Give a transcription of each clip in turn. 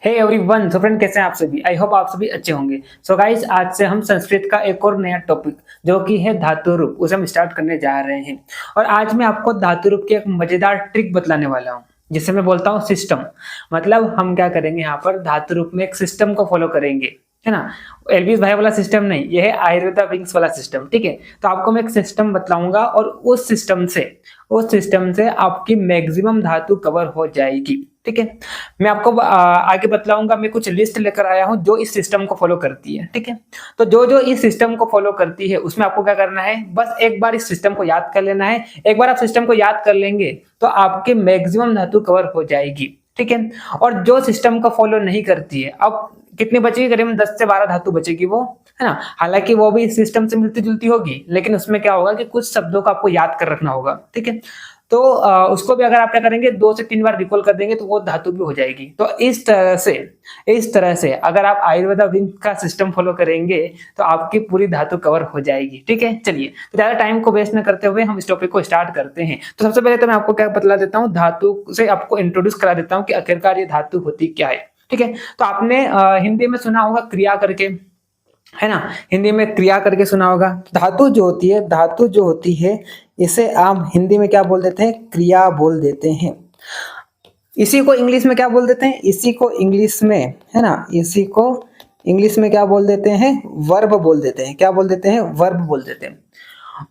Hey everyone, so friend कैसे हैं आप सभी। आई होप आप सभी अच्छे होंगे। सो गाइस, आज से हम संस्कृत का एक और नया टॉपिक जो कि है धातु रूप, उसे हम स्टार्ट करने जा रहे हैं। और आज मैं आपको धातु रूप की एक मजेदार ट्रिक बतलाने वाला हूँ, जिसे मैं बोलता हूँ सिस्टम। मतलब हम क्या करेंगे, यहाँ पर धातु रूप में एक सिस्टम को फॉलो करेंगे, है ना। एलवीस भाई वाला सिस्टम नहीं, ये है आयुर्वेदा विंग्स वाला सिस्टम। ठीक है, तो आपको मैं एक सिस्टम बतलाऊंगा और उस सिस्टम से आपकी मैक्सिमम धातु कवर हो जाएगी। ठीक है, मैं आपको आगे बतलाऊंगा। मैं कुछ लिस्ट लेकर आया हूं जो इस सिस्टम को फॉलो करती है। ठीक है, तो जो जो इस सिस्टम को फॉलो करती है उसमें आपको क्या करना है, बस एक बार इस सिस्टम को याद कर लेना है। एक बार आप सिस्टम को याद कर लेंगे तो आपके मैक्सिमम धातु कवर हो जाएगी। ठीक है, और जो सिस्टम को फॉलो नहीं करती है, अब कितनी बचेगी, करीबन 10 से 12 धातु बचेगी वो, है ना। हालांकि वो भी इस सिस्टम से मिलती जुलती होगी, लेकिन उसमें क्या होगा कि कुछ शब्दों को आपको याद कर रखना होगा। ठीक है, तो उसको भी अगर आप क्या करेंगे, 2 से 3 बार रिकॉल कर देंगे तो वो धातु भी हो जाएगी। तो इस तरह से अगर आप आयुर्वेदा विंग का सिस्टम फॉलो करेंगे तो आपकी पूरी धातु कवर हो जाएगी। ठीक है, चलिए, तो ज्यादा टाइम को वेस्ट न करते हुए हम इस टॉपिक को स्टार्ट करते हैं। तो सबसे पहले तो मैं आपको क्या बतला देता हूँ, धातु से आपको इंट्रोड्यूस करा देता हूँ कि आखिरकार ये धातु होती क्या है। ठीक है, तो आपने हिंदी में सुना होगा क्रिया करके, है ना। हिंदी में क्रिया करके सुना होगा। धातु जो होती है इसे आप हिंदी में क्या बोल देते हैं, क्रिया बोल देते हैं। इसी को इंग्लिश में क्या बोल देते हैं, इसी को इंग्लिश में, है ना, इसी को इंग्लिश में क्या बोल देते हैं, वर्ब बोल देते हैं। क्या बोल देते हैं, वर्ब बोल देते हैं।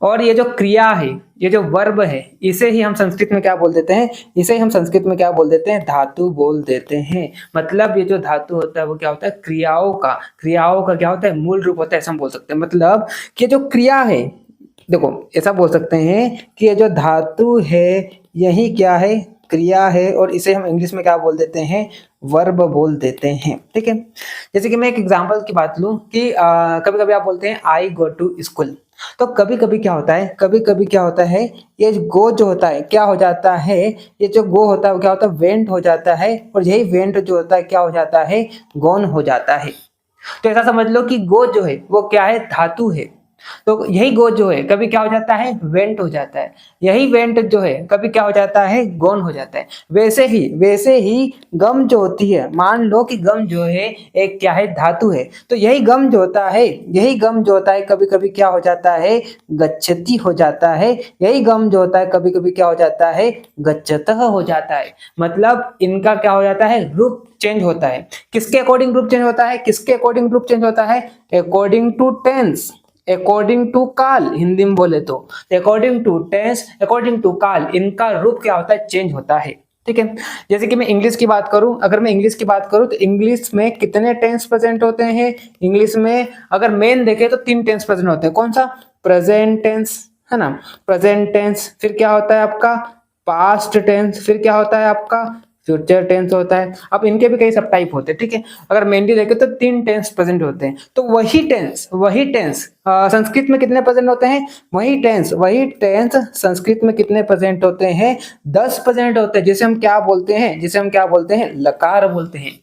और ये जो क्रिया है, ये जो वर्ब है, इसे ही हम संस्कृत में क्या बोल देते हैं, इसे ही हम संस्कृत में क्या बोल देते हैं, धातु बोल देते हैं। मतलब ये जो धातु होता है वो क्या होता है, क्रियाओं का क्या होता है, मूल रूप होता है, ऐसा हम बोल सकते हैं। मतलब कि जो क्रिया है, देखो ऐसा बोल सकते हैं कि ये जो धातु है यही क्या है, क्रिया है, और इसे हम इंग्लिश में क्या बोल देते हैं, वर्ब बोल देते हैं। ठीक है, जैसे कि मैं एक एग्जांपल की बात लूं कि कभी कभी आप बोलते हैं आई गो टू स्कूल। तो कभी कभी क्या होता है, ये गो जो होता है क्या हो जाता है, ये जो गो होता है वो क्या होता है, वेंट हो जाता है, और यही वेंट जो होता है क्या हो जाता है, गौन हो जाता है। तो ऐसा समझ लो कि गो जो है वो क्या है, धातु है। तो यही गो जो है कभी क्या हो जाता है, वेंट हो जाता है। यही वेंट जो है कभी क्या हो जाता है, गौन हो जाता है। वैसे ही गम जो होती है, मान लो कि गम जो है एक क्या है, धातु है। तो यही गम जो होता है कभी कभी क्या हो जाता है, गच्छति हो जाता है। यही गम जो होता है कभी कभी क्या हो जाता है, गच्छतः हो जाता है। मतलब इनका क्या हो जाता है, रूप चेंज होता है। किसके अकॉर्डिंग रूप चेंज होता है, according to tense, according to काल। हिंदी में बोले तो according to tense, according to काल, इनका रूप क्या होता है, चेंज होता है। ठीक है, जैसे कि मैं इंग्लिश की बात करूं, तो इंग्लिश में कितने टेंस प्रेजेंट होते हैं, इंग्लिश में अगर मेन देखें तो 3 टेंस प्रेजेंट होते हैं। कौन सा, प्रेजेंट टेंस, है ना, प्रेजेंट टेंस, फिर क्या होता है आपका पास्ट टेंस, फिर क्या होता है आपका फ्यूचर टेंस होता है। अब इनके भी कई सब टाइप होते हैं। ठीक है, अगर मेनली देखें तो 3 टेंस प्रेजेंट होते हैं। तो वही टेंस संस्कृत में कितने प्रेजेंट होते हैं, वही टेंस संस्कृत में कितने प्रेजेंट होते हैं, 10 प्रेजेंट होते हैं, जिसे हम क्या बोलते हैं, लकार बोलते हैं।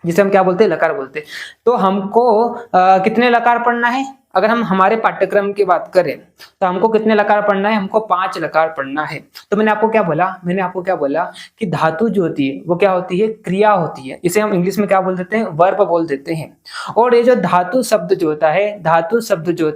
लकार बोलते हैं। तो हमको कितने लकार पढ़ना है, अगर हम हमारे पाठ्यक्रम की बात करें तो हमको कितने लकार पढ़ना है, हमको 5 लकार पढ़ना है। तो मैंने आपको क्या बोला कि धातु जो होती है वो क्या होती है, क्रिया होती है। इसे हम इंग्लिश में क्या बोल देते हैं, वर्ब बोल देते हैं। और ये जो धातु शब्द जो होता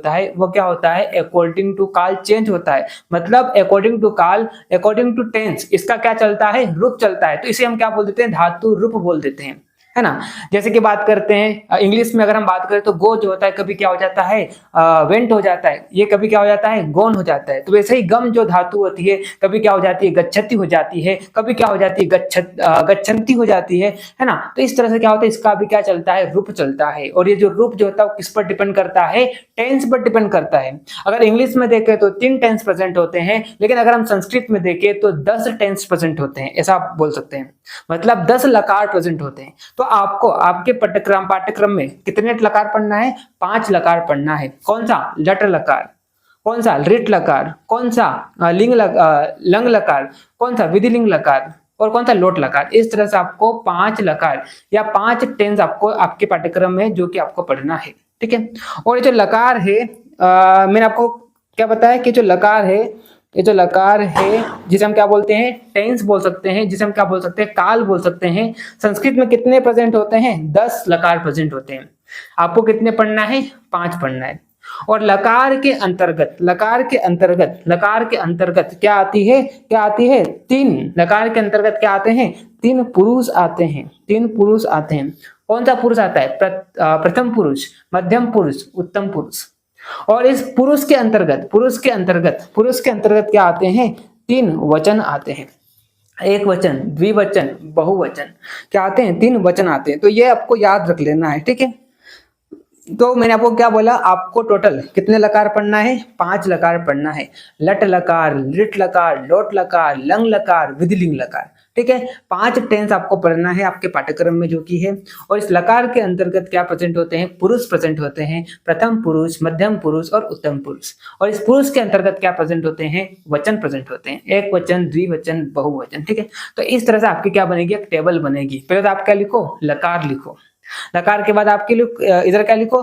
है वो क्या होता है, अकॉर्डिंग टू काल चेंज होता है। मतलब अकॉर्डिंग टू काल, अकॉर्डिंग टू टेंस, इसका क्या चलता है, रूप चलता है। तो इसे हम क्या बोल देते हैं, धातु रूप बोल देते हैं, है ना। जैसे कि बात करते हैं इंग्लिश में, अगर हम बात करें तो गो जो होता है कभी क्या हो जाता है, वेंट हो जाता है, ये कभी क्या हो जाता है, गौन हो जाता है। तो वैसे ही गम जो धातु होती है कभी क्या हो जाती है, गच्छति हो जाती है, कभी क्या हो जाती है, गच्छन्ति हो जाती है ना। तो इस तरह से क्या होता है, इसका भी क्या चलता है, रूप चलता है। और ये जो रूप जो होता है वो किस पर डिपेंड करता है, टेंस पर डिपेंड करता है। अगर इंग्लिश में देखें तो 3 टेंस प्रेजेंट होते हैं, लेकिन अगर हम संस्कृत में देखें तो 10 टेंस प्रेजेंट होते हैं, ऐसा आप बोल सकते हैं। मतलब 10 लकार प्रेजेंट होते हैं। तो आपको आपके पाठ्यक्रम में कितने लकार पढ़ना है, 5 लकार पढ़ना है। कौन सा, लट लकार, कौन सा, रिट लकार, कौन सा लंग लकार, कौन सा विधिलिंग लकार, और कौन सा लोट लकार। इस तरह से आपको 5 लकार या 5 टेंस आपको आपके पाठ्यक्रम में जो कि आपको पढ़ना है। ठीक है, और ये जो लकार है मैंने आपको क्या बताया कि जो लकार है ये जो लकार है जिसे हम क्या बोलते हैं, टेंस बोल सकते हैं, जिसे हम क्या बोल सकते हैं, काल बोल सकते हैं। संस्कृत में कितने प्रेजेंट होते हैं, 10 लकार प्रेजेंट होते हैं। आपको कितने पढ़ना है, 5 पढ़ना है। और लकार के अंतर्गत, लकार के अंतर्गत, लकार के अंतर्गत क्या आती है, क्या आती है, 3। लकार के अंतर्गत क्या आते हैं, 3 पुरुष आते हैं, 3 पुरुष आते हैं। कौन सा पुरुष आता है, प्रथम पुरुष, मध्यम पुरुष, उत्तम पुरुष। और इस पुरुष के अंतर्गत, पुरुष के अंतर्गत, पुरुष के अंतर्गत क्या आते हैं, 3 वचन आते हैं। एक वचन, द्विवचन, बहुवचन, क्या आते हैं, 3 वचन आते हैं। तो ये आपको याद रख लेना है, ठीक है। तो मैंने आपको क्या बोला, आपको टोटल कितने लकार पढ़ना है, 5 लकार पढ़ना है। लट लकार, लिट लकार, लोट लकार, लंग लकार, विधिलिंग लकार, ठीक है। 5 टेंस आपको पढ़ना है आपके पाठ्यक्रम में जो कि है। और इस लकार के अंतर्गत क्या प्रेजेंट होते हैं, पुरुष प्रेजेंट होते हैं, प्रथम पुरुष, मध्यम पुरुष और उत्तम पुरुष। और इस पुरुष के अंतर्गत क्या प्रेजेंट होते हैं, वचन प्रेजेंट होते हैं, एक वचन, द्विवचन, बहुवचन, ठीक है। तो इस तरह से आपकी क्या बनेगी, एक टेबल बनेगी। पहले तो आप क्या लिखो, लकार लिखो। लकार के बाद आपके लिए इधर क्या लिखो,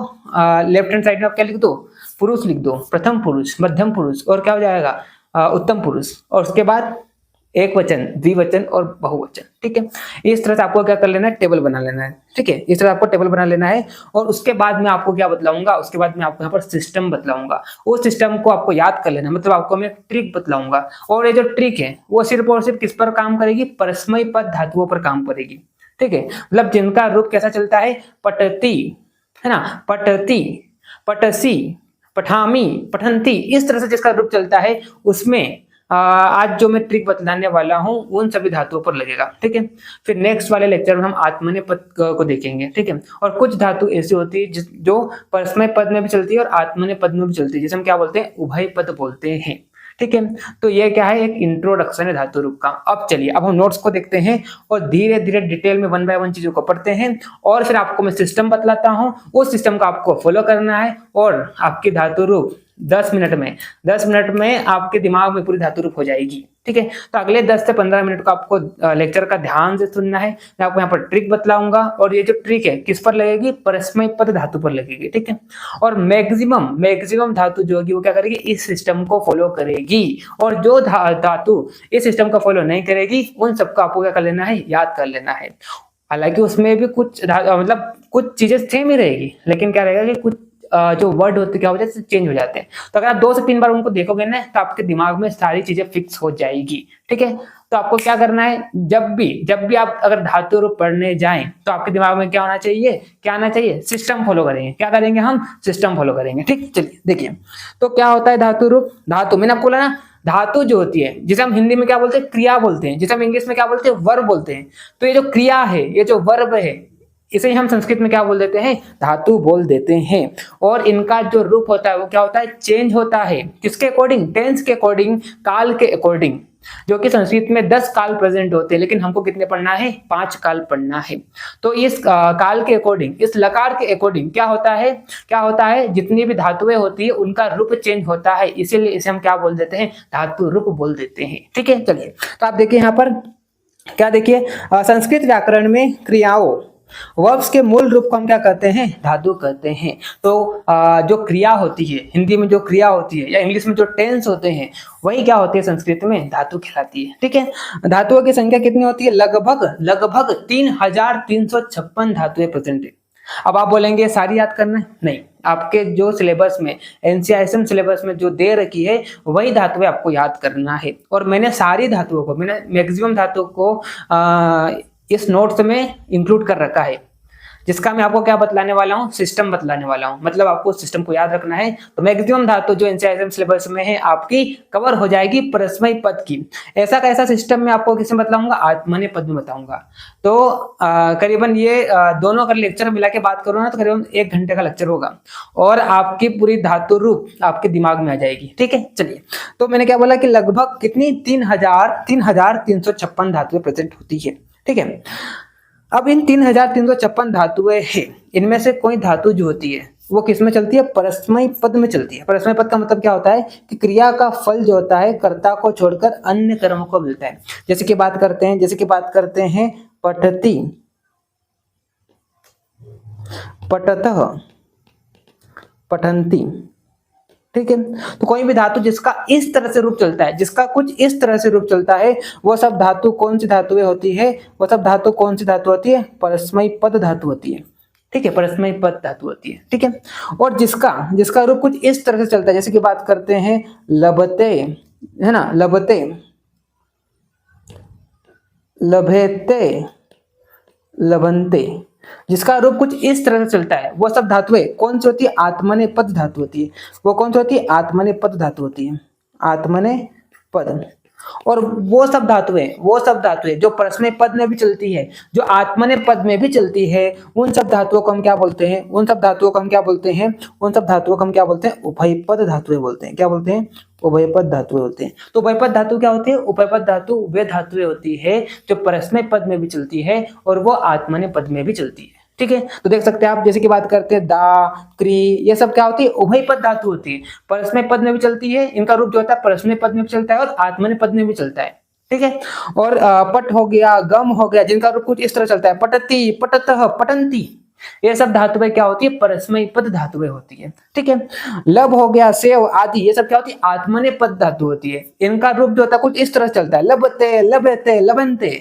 लेफ्ट हैंड साइड में आप क्या लिख दो, पुरुष लिख दो, प्रथम पुरुष, मध्यम पुरुष और क्या हो जाएगा, उत्तम पुरुष। और उसके बाद एक वचन, द्विवचन और बहुवचन, ठीक है। इस तरह से आपको क्या कर लेना है, टेबल बना लेना है, ठीक है। इस तरह आपको टेबल बना लेना है। और उसके बाद मैं आपको क्या बतलाऊंगा, उसके बाद मैं आपको यहाँ पर सिस्टम बतलाऊंगा। उस सिस्टम को आपको याद कर लेना, मतलब आपको मैं ट्रिक बतलाऊंगा। और ये जो ट्रिक है वो सिर्फ और सिर्फ किस पर काम करेगी, परस्मय पद धातुओं पर काम करेगी, ठीक है। मतलब जिनका रूप कैसा चलता है, पठती, है ना, पठती, पठसी, पठामी, पठंती, इस तरह से जिसका रूप चलता है उसमें आज जो मैं ट्रिक बतलाने वाला हूं उन सभी धातुओं पर लगेगा, ठीक है। फिर नेक्स्ट वाले लेक्चर में हम आत्मनेय पद को देखेंगे, ठीक है। और कुछ धातु ऐसी होती है जो परस्मय पद में भी चलती है और आत्मनेय पद में भी चलती है, जिसे हम क्या बोलते हैं, उभय पद बोलते हैं, ठीक है। तो ये क्या है, एक इंट्रोडक्शन है धातु रूप का। अब चलिए, अब हम नोट्स को देखते हैं और धीरे धीरे डिटेल में 1 बाय 1 चीजों को पढ़ते हैं। और फिर आपको मैं सिस्टम बतलाता हूं, उस सिस्टम को आपको फॉलो करना है और आपकी धातु रूप 10 मिनट में, 10 मिनट में आपके दिमाग में पूरी धातु रूप हो जाएगी, ठीक है। तो अगले 10 से 15 मिनट को आपको लेक्चर का ध्यान से सुनना है। मैं आपको यहाँ पर ट्रिक बतलाऊंगा और ये जो ट्रिक है किस पर लगेगी, परस्मय पद धातु पर लगेगी, ठीक है। और मैक्सिमम धातु जो होगी वो क्या करेगी, इस सिस्टम को फॉलो करेगी। और जो धातु इस सिस्टम को फॉलो नहीं करेगी उन सबको आपको क्या कर लेना है, याद कर लेना है। हालांकि उसमें भी कुछ मतलब कुछ चीजें सेम ही रहेगी, लेकिन क्या रहेगा कि कुछ जो वर्ड होते क्या हो जाते हैं, चेंज हो जाते हैं। तो अगर आप 2 से 3 बार उनको देखोगे ना तो आपके दिमाग में सारी चीजें फिक्स हो जाएगी, ठीक है। तो आपको क्या करना है, जब भी आप अगर धातु रूप पढ़ने जाएं तो आपके दिमाग में क्या होना चाहिए, क्या आना चाहिए, सिस्टम फॉलो करेंगे। क्या करेंगे हम, सिस्टम फॉलो करेंगे, ठीक। चलिए देखिए, तो क्या होता है धातु रूप। धातु मैंने आपको बोला ना, धातु जो होती है जिसे हम हिंदी में क्या बोलते हैं, क्रिया बोलते हैं, जिसे हम इंग्लिश में क्या बोलते हैं, वर्ब बोलते हैं। तो ये जो क्रिया है, ये जो वर्ब है, इसे हम संस्कृत में क्या बोल देते हैं, धातु बोल देते हैं। और इनका जो रूप होता है वो क्या होता है, चेंज होता है। किसके अकॉर्डिंग, टेंस के अकॉर्डिंग, काल के अकॉर्डिंग। जो कि संस्कृत में 10 काल प्रेजेंट होते हैं, लेकिन हमको कितने पढ़ना है, 5 काल पढ़ना है। तो इस काल के अकॉर्डिंग, इस लकार के अकॉर्डिंग क्या होता है, जितनी भी धातुएं होती है उनका रूप चेंज होता है। इसीलिए इसे हम क्या बोल देते हैं, धातु रूप बोल देते हैं, ठीक है। चलिए, तो आप देखिए यहाँ पर क्या देखिए, संस्कृत व्याकरण में क्रियाओं, वर्ब्स के मूल रूप को हम क्या कहते हैं, धातु कहते हैं। तो जो क्रिया होती है, हिंदी में जो क्रिया होती है या इंग्लिश में जो टेंस होते हैं, वही क्या होती है, संस्कृत में धातु कहलाती है, ठीक है। धातुओं की संख्या कितनी होती है, लगभग 3356 धातुएं प्रेजेंट है। अब आप बोलेंगे सारी याद करना है, नहीं, आपके जो सिलेबस में, एनसीईआरटी सिलेबस में जो दे रखी है वही धातुएं आपको याद करना है। और मैंने सारी धातुओं को, मैंने मैक्सिमम धातुओं को इस नोट्स में इंक्लूड कर रखा है, जिसका मैं आपको क्या बतलाने वाला हूँ, सिस्टम बतलाने वाला हूँ। मतलब आपको सिस्टम को याद रखना है। तो मैक्सिमम धातु जो एनसीईआरटी सिलेबस में है आपकी कवर हो जाएगी परस्मय पद की। ऐसा कैसा सिस्टम में आपको किसमें बताऊंगा, आत्मनेय पद में बताऊंगा। तो करीबन ये दोनों अगर लेक्चर मिला के बात करो ना तो करीबन 1 घंटे का लेक्चर होगा और आपकी पूरी धातु रूप आपके दिमाग में आ जाएगी, ठीक है। चलिए, तो मैंने क्या बोला कि लगभग कितनी, 3356 धातुएं प्रेजेंट होती है, ठीक है। अब इन 3356 धातुएं हैं, इनमें से कोई धातु जो होती है वो किस में चलती है, परस्मय पद में चलती है। परस्मय पद का मतलब क्या होता है कि क्रिया का फल जो होता है कर्ता को छोड़कर अन्य कर्म को मिलता है। जैसे कि बात करते हैं पठति, पठतः, पठन्ति, ठीक है। तो कोई भी धातु जिसका इस तरह से रूप चलता है, जिसका कुछ इस तरह से रूप चलता है, वो सब धातु कौन सी धातुएं होती है? वो सब धातु कौन सी धातु होती है? परस्मयी पद धातु होती है। ठीक है, परस्मयी पद धातु होती है। ठीक है। और जिसका जिसका रूप कुछ इस तरह से चलता है, जैसे कि बात करते हैं लभते, है ना, लभते, लभेते, लभंते, जिसका रूप कुछ इस तरह से चलता है, वो सब धातुएं कौन सी होती है? आत्मनेपद धातु होती है। वो कौन सी होती है? आत्मनेपद धातु होती है, आत्मनेपद। और वो सब धातुएं जो परस्मय पद में भी चलती है, जो आत्मनेपद पद में भी चलती है, उन सब धातुओं को हम क्या बोलते हैं? उन सब धातुओं को हम क्या बोलते हैं? उन सब धातुओं को हम क्या बोलते हैं? उभयपद धातुएं बोलते हैं। क्या बोलते हैं? उभयपद धातुएं होते हैं। तो उभयपद धातु क्या होती है? उभयपद धातु वे धातुएं होती है जो परस्मय पद में भी चलती है और वो आत्मनेपद पद में भी चलती है। ठीक है। तो देख सकते हैं आप, जैसे कि बात करते हैं दा, क्री, ये सब क्या होती है? उभयपद धातु होती है, परस्मय पद में भी चलती है, इनका रूप जो होता है परस्मय पद में भी चलता है और आत्मनेपद पद में भी चलता है। ठीक है। और पट हो गया, गम हो गया, जिनका रूप कुछ इस तरह चलता है, पटती, पटतः, पटंती, ये सब धातुएं क्या होती है? परस्मय पद धातुएं होती है। ठीक है। लब हो गया, सेव आदि, ये सब क्या होती है? आत्मनेपद धातु होती है, इनका रूप जो होता है कुछ इस तरह चलता है, लबते, लबेते, लबंते।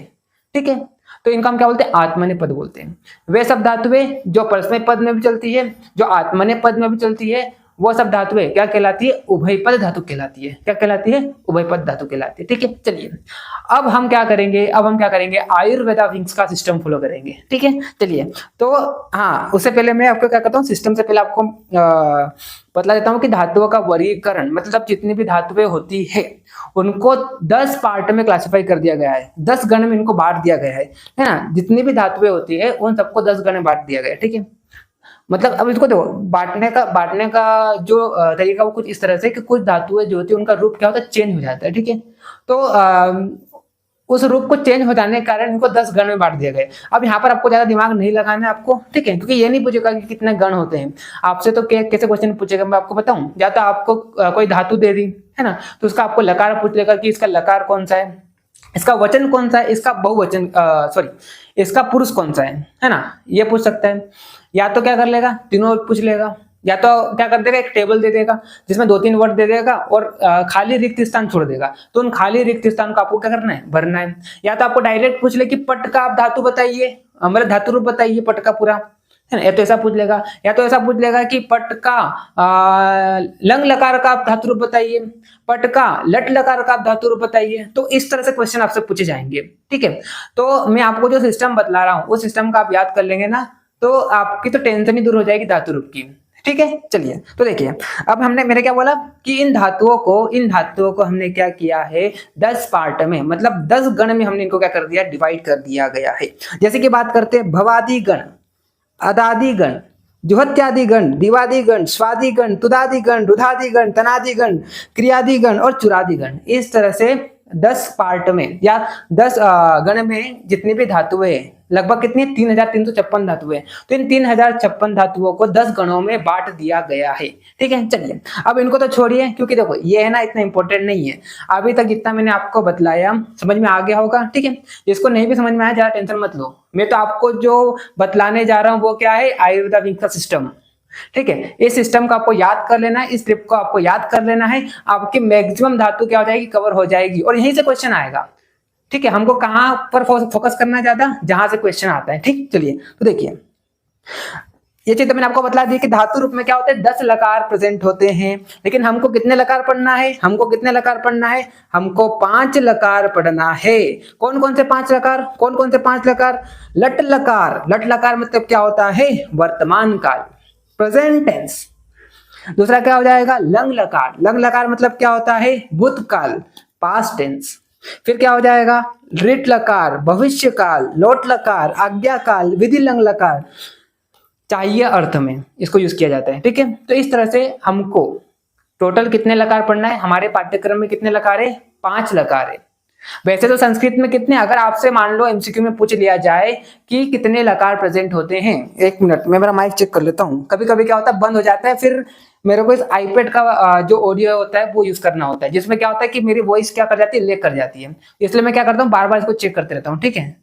ठीक है। तो इनका हम क्या बोलते हैं? आत्मनेपद बोलते हैं। वे सब धातुएं जो परस्मय पद में भी चलती है, जो आत्मनेपद में भी चलती है, वो सब धातुएं क्या कहलाती है? उभयपद धातु कहलाती है। क्या कहलाती है? उभयपद धातु कहलाती है। ठीक है। चलिए अब हम क्या करेंगे? आयुर्वेदा विंग्स का सिस्टम फॉलो करेंगे। ठीक है। चलिए, तो हाँ, उससे पहले मैं आपको क्या करता हूँ, सिस्टम से पहले आपको बतला देता हूँ कि धातुओं का वर्गीकरण, मतलब जितनी भी धातुएं होती है उनको 10 पार्ट में क्लासिफाई कर दिया गया है, 10 गण में इनको बांट दिया गया है ना। जितनी भी धातुएं होती है उन सबको 10 गण में बांट दिया गया है। ठीक है। मतलब अब इसको देखो, बांटने का जो तरीका वो कुछ इस तरह से कि कुछ धातुएं जो होती है उनका रूप क्या होता है? चेंज हो जाता है। ठीक है। तो उस रूप को चेंज हो जाने के कारण इनको 10 गण में बांट दिया गया। अब यहाँ पर आपको ज्यादा दिमाग नहीं लगाना है आपको। ठीक है। क्योंकि ये नहीं पूछेगा कि कितने गण होते हैं आपसे, तो कैसे क्वेश्चन पूछेगा मैं आपको बताऊं। या तो आपको कोई धातु दे दी है ना, तो उसका आपको लकार पूछ लेगा कि इसका लकार कौन सा है, इसका वचन कौन सा है, इसका बहुवचन सॉरी इसका पुरुष कौन सा है ना, ये पूछ सकता है। या तो क्या कर लेगा, तीनों पूछ लेगा, या तो क्या कर देगा, एक टेबल दे देगा जिसमें 2-3 वर्ड दे देगा और खाली रिक्त स्थान छोड़ देगा। तो उन खाली रिक्त स्थान को आपको क्या करना है? भरना है। या तो आपको डायरेक्ट पूछ ले कि पट का आप धातु बताइए, मतलब धातु रूप बताइए पट का पूरा, है ना, या तो ऐसा पूछ लेगा। या तो ऐसा पूछ लेगा कि पट का लंग लकार का आप धातु रूप बताइए, पट का लट लकार का आप धातु रूप बताइए। तो इस तरह से क्वेश्चन आपसे पूछे जाएंगे। ठीक है। तो मैं आपको जो सिस्टम बतला रहा हूँ उस सिस्टम का आप याद कर लेंगे ना, तो आपकी तो टेंशन ही दूर हो जाएगी धातु रूप की। ठीक है। चलिए, तो देखिए, अब मैंने क्या बोला कि इन धातुओं को हमने क्या किया है? 10 पार्ट में, मतलब 10 गण में हमने इनको क्या कर दिया? डिवाइड कर दिया गया है। जैसे कि बात करते हैं भवादि गण, अदादि गण, जुहत्यादि गण, दिवादि गण, स्वादि गण, तुदादि गण, रुधादि गण, तनादि गण, क्रियादि गण और चुरादि गण। इस तरह से 10 पार्ट में या 10 गण में जितनी भी धातुएं, लगभग कितनी? 3356 धातुएं। तो इन 3056 धातुओं को 10 गणों में बांट दिया गया है। ठीक है। चलिए, अब इनको तो छोड़िए, क्योंकि देखो ये है ना, इतना इंपॉर्टेंट नहीं है। अभी तक जितना मैंने आपको बतलाया समझ में आ गया होगा। ठीक है। इसको नहीं भी समझ में आया, ज्यादा टेंशन मत लो। मैं तो आपको जो बतलाने जा रहा हूँ वो क्या है? आयुर्वेदा विंग का सिस्टम। ठीक है। इस सिस्टम को आपको याद कर लेना है, इस ट्रिप को आपको याद कर लेना है, आपकी मैक्सिमम धातु क्या हो जाएगी? कवर हो जाएगी, और यहीं से क्वेश्चन आएगा। ठीक है। हमको कहां पर फोकस करना है? ज्यादा जहां से क्वेश्चन आता है। ठीक। चलिए, तो देखिए, ये चीज तो मैंने आपको बतला दी कि धातु रूप में क्या होता है? 10 लकार प्रेजेंट होते हैं। लेकिन हमको कितने लकार पढ़ना है? हमको 5 लकार पढ़ना है। कौन कौन से 5 लकार? लट लकार मतलब क्या होता है? वर्तमान काल, प्रेजेंट टेंस। दूसरा क्या हो जाएगा? लंग लकार मतलब क्या होता है? भूतकाल, पास्ट टेंस। फिर क्या हो जाएगा? ऋट लकार, भविष्य काल, लोट लकार, आज्ञा काल, विधि लंग लकार, चाहिए अर्थ में इसको यूज किया जाता है। ठीक है। तो इस तरह से हमको टोटल कितने लकार पढ़ना है? हमारे पाठ्यक्रम में कितने लकार है? 5 लकार है। वैसे तो संस्कृत में कितने, अगर आपसे मान लो एमसीक्यू में पूछ लिया जाए कि कितने लकार प्रेजेंट होते हैं, 1 मिनट मैं मेरा माइक चेक कर लेता हूँ। कभी कभी क्या होता है, बंद हो जाता है, फिर मेरे को इस आईपैड का जो ऑडियो होता है वो यूज करना होता है, जिसमें क्या होता है कि मेरी वॉइस क्या कर जाती है? लेक कर जाती है। इसलिए मैं क्या करता हूँ, बार बार इसको चेक करते रहता हूँ। ठीक है।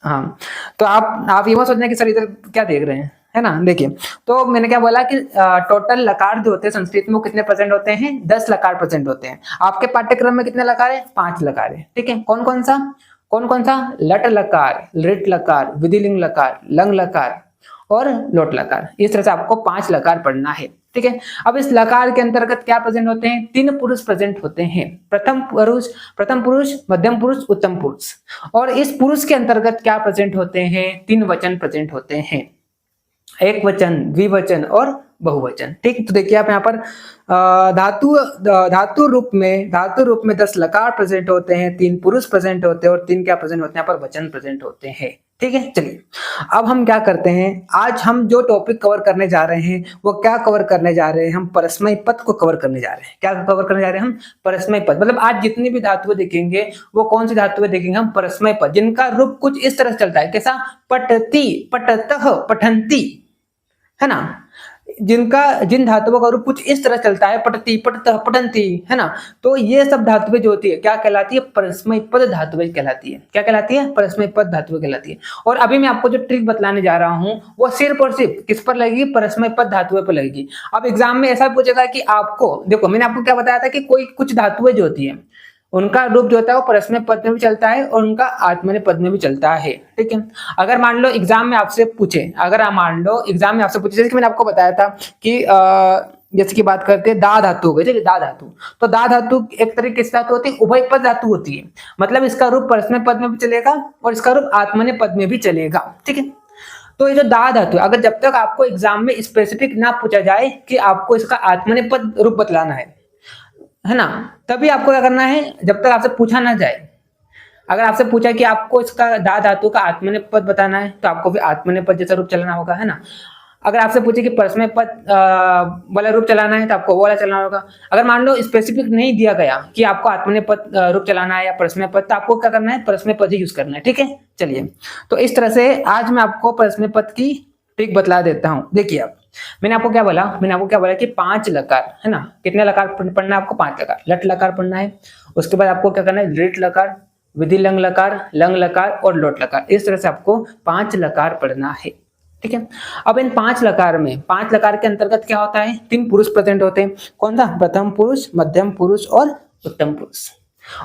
हाँ, तो आप ये मत सोचना कि सर इधर क्या देख रहे हैं, है ना। देखिए, तो मैंने क्या बोला कि टोटल लकार जो होते हैं संस्कृत में वो कितने परसेंट होते हैं, 10 लकार परसेंट होते हैं। आपके पाठ्यक्रम में कितने लकार है, 5 लकार है। ठीक है, कौन कौन सा, लट लकार, लिट लकार, विधिलिंग लकार, लंग लकार और लोट लकार। इस तरह से आपको 5 लकार पढ़ना है। ठीक है, अब इस लकार के अंतर्गत क्या प्रेजेंट होते हैं, 3 पुरुष प्रेजेंट होते हैं, प्रथम पुरुष, मध्यम पुरुष, उत्तम पुरुष। और इस पुरुष के अंतर्गत क्या प्रेजेंट होते हैं, 3 वचन प्रेजेंट होते हैं, एक वचन, द्विवचन और बहुवचन। ठीक, तो देखिए आप यहाँ पर धातु रूप में 10 लकार प्रेजेंट होते हैं, 3 पुरुष प्रेजेंट होते हैं और 3 क्या प्रेजेंट होते हैं, यहाँ पर वचन प्रेजेंट होते हैं। ठीक है, चलिए अब हम क्या करते हैं, आज हम जो टॉपिक कवर करने जा रहे हैं वो क्या कवर करने जा रहे हैं, हम परस्मय पद को कवर करने जा रहे हैं। क्या कवर करने जा रहे हैं हम, परस्मय पद। मतलब आज जितनी भी धातुएं देखेंगे वो कौन सी धातुएं देखेंगे हम, परस्मय पद, जिनका रूप कुछ इस तरह से चलता है, कैसा, पठति, पठतः, पठन्ति, है ना। जिन धातुओं का रूप कुछ इस तरह चलता है, पठति, पठतः, पठन्ति, है ना। तो ये सब धातुएं जो होती है क्या कहलाती है, परस्मय पद धातुएं कहलाती है। क्या कहलाती है, परस्मय पद धातुएं कहलाती है। और अभी मैं आपको जो ट्रिक बतलाने जा रहा हूं वो सिर्फ और सिर्फ किस पर लगेगी, परस्मय पद धातुएं पर लगेगी। अब एग्जाम में ऐसा पूछेगा कि आपको, देखो मैंने आपको क्या बताया था कि कोई कुछ धातुएं जो होती है उनका रूप जो होता है वो परस्मय पद में भी चलता है और उनका आत्मनेपद पद में भी चलता है। ठीक है, अगर मान लो एग्जाम में आपसे पूछे, जैसे कि मैंने आपको बताया था कि जैसे कि बात करते हैं दा धातु हो गई, ठीक है, दा धातु, तो दा धातु एक तरीके से धातु होती है, उभय पद धातु होती है। मतलब इसका रूप परस्मय पद में भी चलेगा और इसका रूप आत्मनेपद पद में भी चलेगा। ठीक है, तो ये जो दा धातु, अगर जब तक आपको एग्जाम में स्पेसिफिक ना पूछा जाए कि आपको इसका आत्मनेपद पद रूप बतलाना है ना, तभी आपको क्या करना है, जब तक आपसे पूछा ना जाए। अगर आपसे पूछा कि आपको इसका दा धातु का आत्मनेपद पद बताना है तो आपको भी आत्मनेपद पद जैसा रूप चलाना होगा, है ना। अगर आपसे पूछे कि परस्मय पद वाला रूप चलाना है तो आपको वो वाला चलाना होगा। अगर मान लो स्पेसिफिक नहीं दिया गया कि आपको आत्मनेपद पद रूप चलाना है या परस्मय पद, तो आपको क्या करना है, परस्मय पद ही यूज करना है। ठीक है, चलिए, तो इस तरह से आज मैं आपको परस्मय पद की ट्रिक बतला देता हूं। देखिए, अब मैंने आपको क्या बोला कि 5 लकार, है ना, कितने लकार पढ़ना है आपको, 5 लकार, लट लकार पढ़ना है। उसके बाद आपको क्या करना है, लिट लकार, विधिलिंग लकार, लंग लकार और लोट लकार। इस तरह से आपको 5 लकार पढ़ना है। ठीक है, अब इन 5 लकार में, 5 लकार के अंतर्गत क्या होता है, 3 पुरुष प्रेजेंट होते हैं। कौन सा, प्रथम पुरुष, मध्यम पुरुष और उत्तम पुरुष।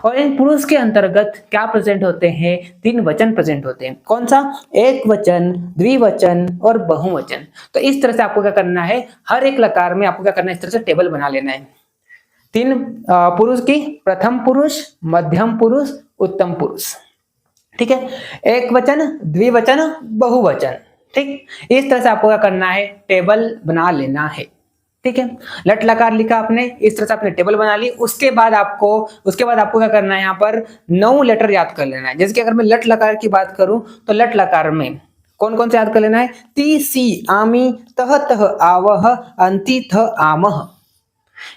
और इन पुरुष के अंतर्गत क्या प्रेजेंट होते हैं, 3 वचन प्रेजेंट होते हैं। कौन सा, एक वचन, द्विवचन और बहुवचन। तो इस तरह से आपको क्या करना है, हर एक लकार में आपको क्या करना है, इस तरह से टेबल बना लेना है। 3 पुरुष की, प्रथम पुरुष, मध्यम पुरुष, उत्तम पुरुष। ठीक है, एक वचन, द्विवचन, बहुवचन। ठीक, इस तरह से आपको क्या करना है, टेबल बना लेना है। ठीक है, लट लकार लिखा आपने, इस तरह से आपने टेबल बना ली। उसके बाद आपको क्या करना है, यहाँ पर 9 लेटर याद कर लेना है। जैसे कि अगर मैं लट लकार की बात करूं तो लट लकार में कौन कौन से याद कर लेना है, ती, सी, आमी, तह, तह, आवह, अंति, थ, आमह।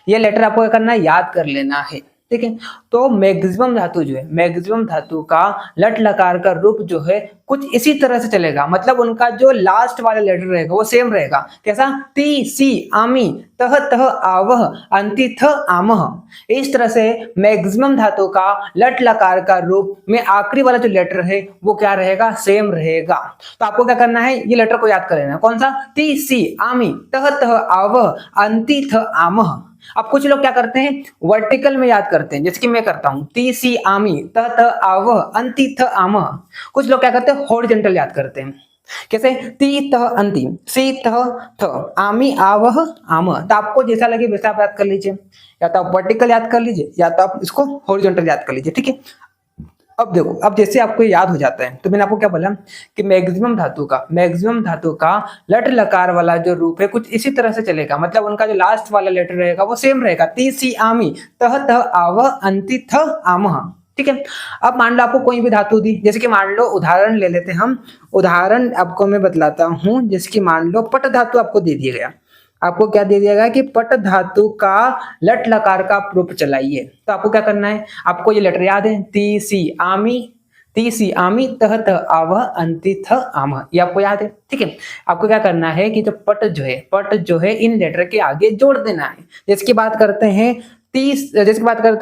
ये लेटर आपको क्या करना है, याद कर लेना है। ठीक है, तो मैक्सिमम धातु जो है, मैक्सिमम धातु का लट लकार का रूप जो है कुछ इसी तरह से चलेगा। मतलब उनका जो लास्ट वाला लेटर रहेगा वो सेम रहेगा। कैसा, ती, सी, आमी, तह, तह, आवह, अंति, थ, आमह। इस तरह से मैक्सिमम धातु का लट लकार का रूप में आखिरी वाला जो लेटर है वो क्या रहेगा, सेम रहेगा। तो आपको क्या करना है, ये लेटर को याद कर लेना। कौन सा, ती, सी, आमी, तह, तह, आवह, अंति, थ, आमह। अब कुछ लोग क्या करते हैं, वर्टिकल में याद करते हैं, जैसे कि मैं करता हूं, ती, सी, आमी, त, त, आवह, अंति, थ, आमह। कुछ लोग क्या करते हैं, हॉरिजॉन्टल याद करते हैं। कैसे, ती, त, अंति, सी, त, थ, आमी, आवह, आमह। तो आपको जैसा लगे वैसा आप याद कर लीजिए, या तो आप वर्टिकल याद कर लीजिए या तो आप इसको हॉरिजॉन्टल याद कर लीजिए। ठीक है, अब देखो, अब जैसे आपको याद हो जाता है तो मैंने आपको क्या बोला कि मैक्सिमम धातु का लट लकार वाला जो रूप है कुछ इसी तरह से चलेगा। मतलब उनका जो लास्ट वाला लेटर रहेगा वो सेम रहेगा, ती, सी, आमी, तह, तह, आवह, अंति, थ, आमह। ठीक है, अब मान लो आपको कोई भी धातु दी, जैसे कि मान लो उदाहरण ले लेते हैं हम, उदाहरण आपको मैं बतलाता हूं। जैसे कि मान लो पट धातु आपको दे दिया गया, आपको क्या दे दिया गया कि पट धातु का लट लकार का रूप चलाइए। तो आपको क्या करना है, आपको ये लेटर याद है, ती, सी, आमी, तह, तह, आवह, अंति, थ, आमह। ये आपको याद है। ठीक है, आपको क्या करना है कि जो पट जो है इन लेटर के आगे जोड़ देना है। जैसे कि बात करते